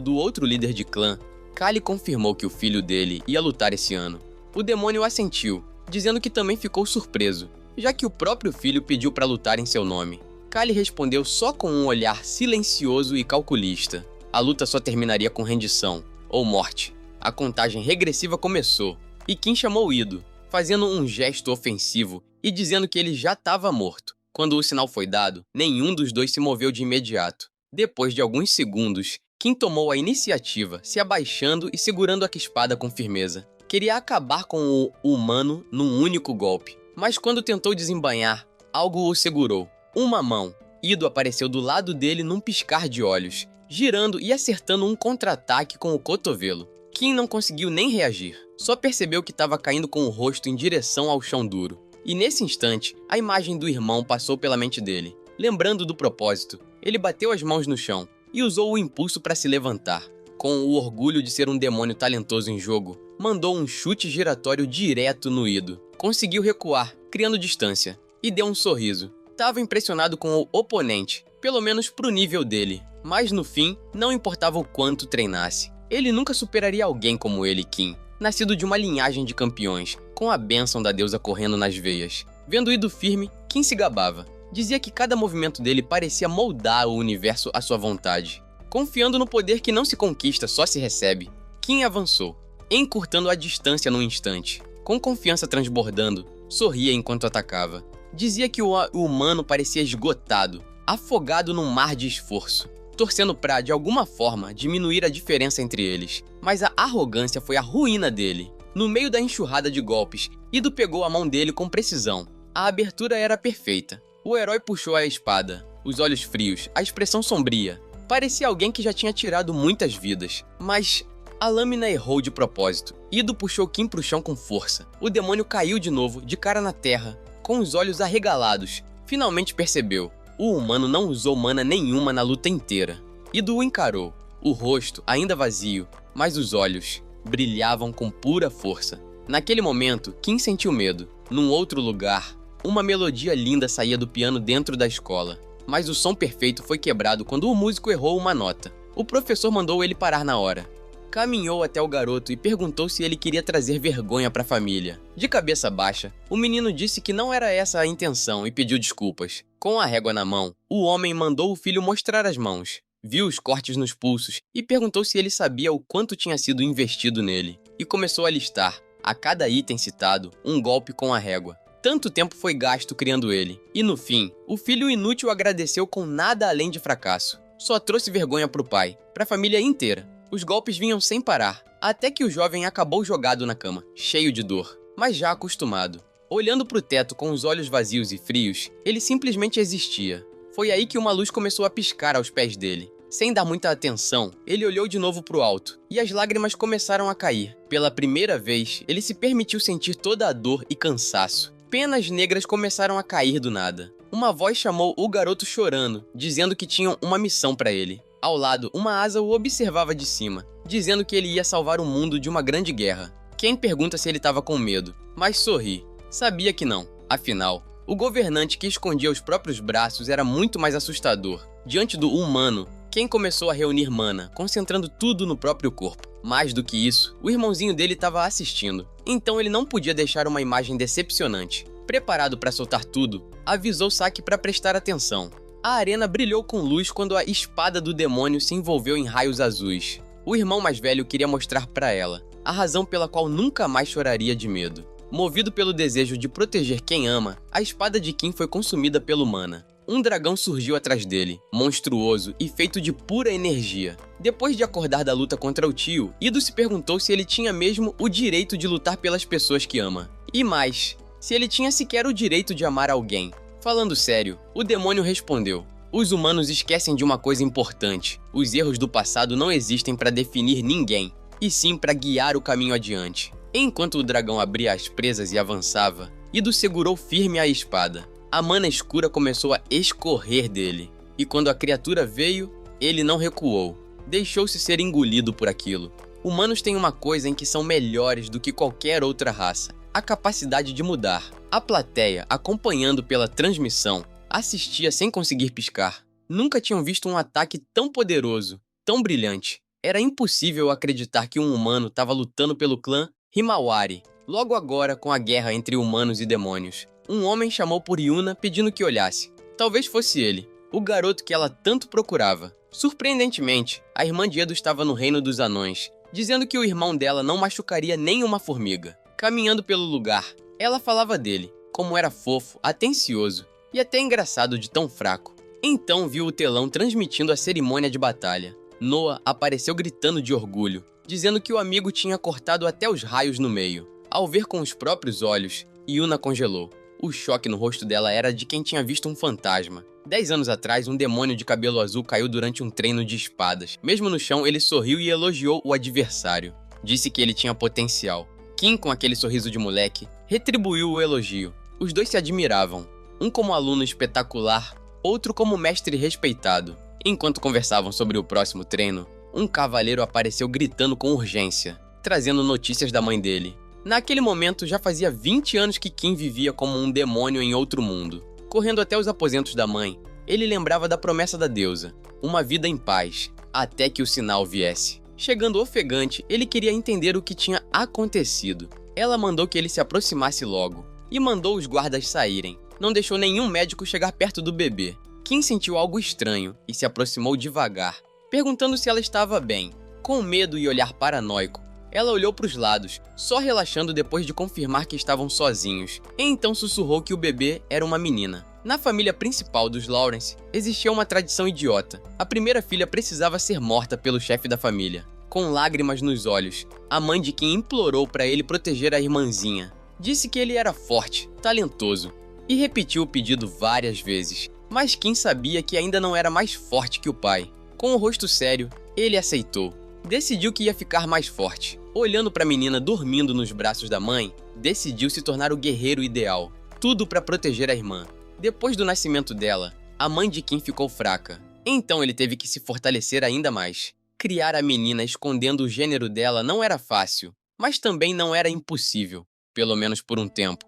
do outro líder de clã, Kali confirmou que o filho dele ia lutar esse ano. O demônio assentiu, dizendo que também ficou surpreso, já que o próprio filho pediu para lutar em seu nome. Kali respondeu só com um olhar silencioso e calculista. A luta só terminaria com rendição, ou morte. A contagem regressiva começou, e Kim chamou Ido, fazendo um gesto ofensivo e dizendo que ele já estava morto. Quando o sinal foi dado, nenhum dos dois se moveu de imediato. Depois de alguns segundos, Kim tomou a iniciativa, se abaixando e segurando a espada com firmeza. Queria acabar com o humano num único golpe, mas quando tentou desembainhar, algo o segurou. Uma mão. Ido apareceu do lado dele num piscar de olhos, girando e acertando um contra-ataque com o cotovelo. Kim não conseguiu nem reagir, só percebeu que estava caindo com o rosto em direção ao chão duro. E nesse instante, a imagem do irmão passou pela mente dele. Lembrando do propósito, ele bateu as mãos no chão e usou o impulso para se levantar. Com o orgulho de ser um demônio talentoso em jogo, mandou um chute giratório direto no Ido. Conseguiu recuar, criando distância, e deu um sorriso. Tava impressionado com o oponente, pelo menos pro nível dele, mas no fim, não importava o quanto treinasse. Ele nunca superaria alguém como ele, Kim, nascido de uma linhagem de campeões, com a bênção da deusa correndo nas veias. Vendo o Ido firme, Kim se gabava. Dizia que cada movimento dele parecia moldar o universo à sua vontade. Confiando no poder que não se conquista, só se recebe, Kim avançou, encurtando a distância num instante. Com confiança transbordando, sorria enquanto atacava. Dizia que o humano parecia esgotado, afogado num mar de esforço, torcendo pra, de alguma forma, diminuir a diferença entre eles. Mas a arrogância foi a ruína dele. No meio da enxurrada de golpes, Ido pegou a mão dele com precisão. A abertura era perfeita. O herói puxou a espada, os olhos frios, a expressão sombria. Parecia alguém que já tinha tirado muitas vidas, mas a lâmina errou de propósito. Ido puxou Kim pro chão com força. O demônio caiu de novo, de cara na terra, com os olhos arregalados. Finalmente percebeu. O humano não usou mana nenhuma na luta inteira. Ido o encarou, o rosto ainda vazio, mas os olhos brilhavam com pura força. Naquele momento, Kim sentiu medo. Num outro lugar, uma melodia linda saía do piano dentro da escola, mas o som perfeito foi quebrado quando o músico errou uma nota. O professor mandou ele parar na hora. Caminhou até o garoto e perguntou se ele queria trazer vergonha para a família. De cabeça baixa, o menino disse que não era essa a intenção e pediu desculpas. Com a régua na mão, o homem mandou o filho mostrar as mãos. Viu os cortes nos pulsos e perguntou se ele sabia o quanto tinha sido investido nele. E começou a listar, a cada item citado, um golpe com a régua. Tanto tempo foi gasto criando ele. E no fim, o filho inútil agradeceu com nada além de fracasso. Só trouxe vergonha pro pai, pra família inteira. Os golpes vinham sem parar, até que o jovem acabou jogado na cama, cheio de dor, mas já acostumado. Olhando pro teto com os olhos vazios e frios, ele simplesmente existia. Foi aí que uma luz começou a piscar aos pés dele. Sem dar muita atenção, ele olhou de novo pro alto, e as lágrimas começaram a cair. Pela primeira vez, ele se permitiu sentir toda a dor e cansaço. Penas negras começaram a cair do nada. Uma voz chamou o garoto chorando, dizendo que tinham uma missão para ele. Ao lado, uma asa o observava de cima, dizendo que ele ia salvar o mundo de uma grande guerra. Quem pergunta se ele estava com medo, mas sorri. Sabia que não. Afinal, o governante que escondia os próprios braços era muito mais assustador. Diante do humano, quem começou a reunir mana, concentrando tudo no próprio corpo. Mais do que isso, o irmãozinho dele estava assistindo. Então ele não podia deixar uma imagem decepcionante. Preparado para soltar tudo, avisou Saki para prestar atenção. A arena brilhou com luz quando a espada do demônio se envolveu em raios azuis. O irmão mais velho queria mostrar para ela a razão pela qual nunca mais choraria de medo. Movido pelo desejo de proteger quem ama, a espada de Kim foi consumida pelo mana. Um dragão surgiu atrás dele, monstruoso e feito de pura energia. Depois de acordar da luta contra o tio, Ido se perguntou se ele tinha mesmo o direito de lutar pelas pessoas que ama. E mais, se ele tinha sequer o direito de amar alguém. Falando sério, o demônio respondeu: os humanos esquecem de uma coisa importante. Os erros do passado não existem para definir ninguém, e sim para guiar o caminho adiante. Enquanto o dragão abria as presas e avançava, Ido segurou firme a espada. A mana escura começou a escorrer dele, e quando a criatura veio, ele não recuou. Deixou-se ser engolido por aquilo. Humanos têm uma coisa em que são melhores do que qualquer outra raça: a capacidade de mudar. A plateia, acompanhando pela transmissão, assistia sem conseguir piscar. Nunca tinham visto um ataque tão poderoso, tão brilhante. Era impossível acreditar que um humano estava lutando pelo clã Himawari. Logo agora, com a guerra entre humanos e demônios, um homem chamou por Yuna pedindo que olhasse. Talvez fosse ele, o garoto que ela tanto procurava. Surpreendentemente, a irmã de Edo estava no reino dos anões, dizendo que o irmão dela não machucaria nem uma formiga. Caminhando pelo lugar, ela falava dele, como era fofo, atencioso e até engraçado de tão fraco. Então viu o telão transmitindo a cerimônia de batalha. Noa apareceu gritando de orgulho, dizendo que o amigo tinha cortado até os raios no meio. Ao ver com os próprios olhos, Yuna congelou. O choque no rosto dela era de quem tinha visto um fantasma. 10 anos atrás, um demônio de cabelo azul caiu durante um treino de espadas. Mesmo no chão, ele sorriu e elogiou o adversário. Disse que ele tinha potencial. Kim, com aquele sorriso de moleque, retribuiu o elogio. Os dois se admiravam, um como aluno espetacular, outro como mestre respeitado. Enquanto conversavam sobre o próximo treino, um cavaleiro apareceu gritando com urgência, trazendo notícias da mãe dele. Naquele momento, já fazia 20 anos que Kim vivia como um demônio em outro mundo. Correndo até os aposentos da mãe, ele lembrava da promessa da deusa, uma vida em paz, até que o sinal viesse. Chegando ofegante, ele queria entender o que tinha acontecido. Ela mandou que ele se aproximasse logo, e mandou os guardas saírem. Não deixou nenhum médico chegar perto do bebê. Kim sentiu algo estranho e se aproximou devagar, perguntando se ela estava bem. Com medo e olhar paranoico, ela olhou para os lados, só relaxando depois de confirmar que estavam sozinhos. E então sussurrou que o bebê era uma menina. Na família principal dos Lawrence, existia uma tradição idiota. A primeira filha precisava ser morta pelo chefe da família. Com lágrimas nos olhos, a mãe de Kim implorou para ele proteger a irmãzinha. Disse que ele era forte, talentoso, e repetiu o pedido várias vezes. Mas Kim sabia que ainda não era mais forte que o pai. Com o rosto sério, ele aceitou. Decidiu que ia ficar mais forte. Olhando para a menina dormindo nos braços da mãe, decidiu se tornar o guerreiro ideal. Tudo para proteger a irmã. Depois do nascimento dela, a mãe de Kim ficou fraca. Então ele teve que se fortalecer ainda mais. Criar a menina escondendo o gênero dela não era fácil, mas também não era impossível, pelo menos por um tempo.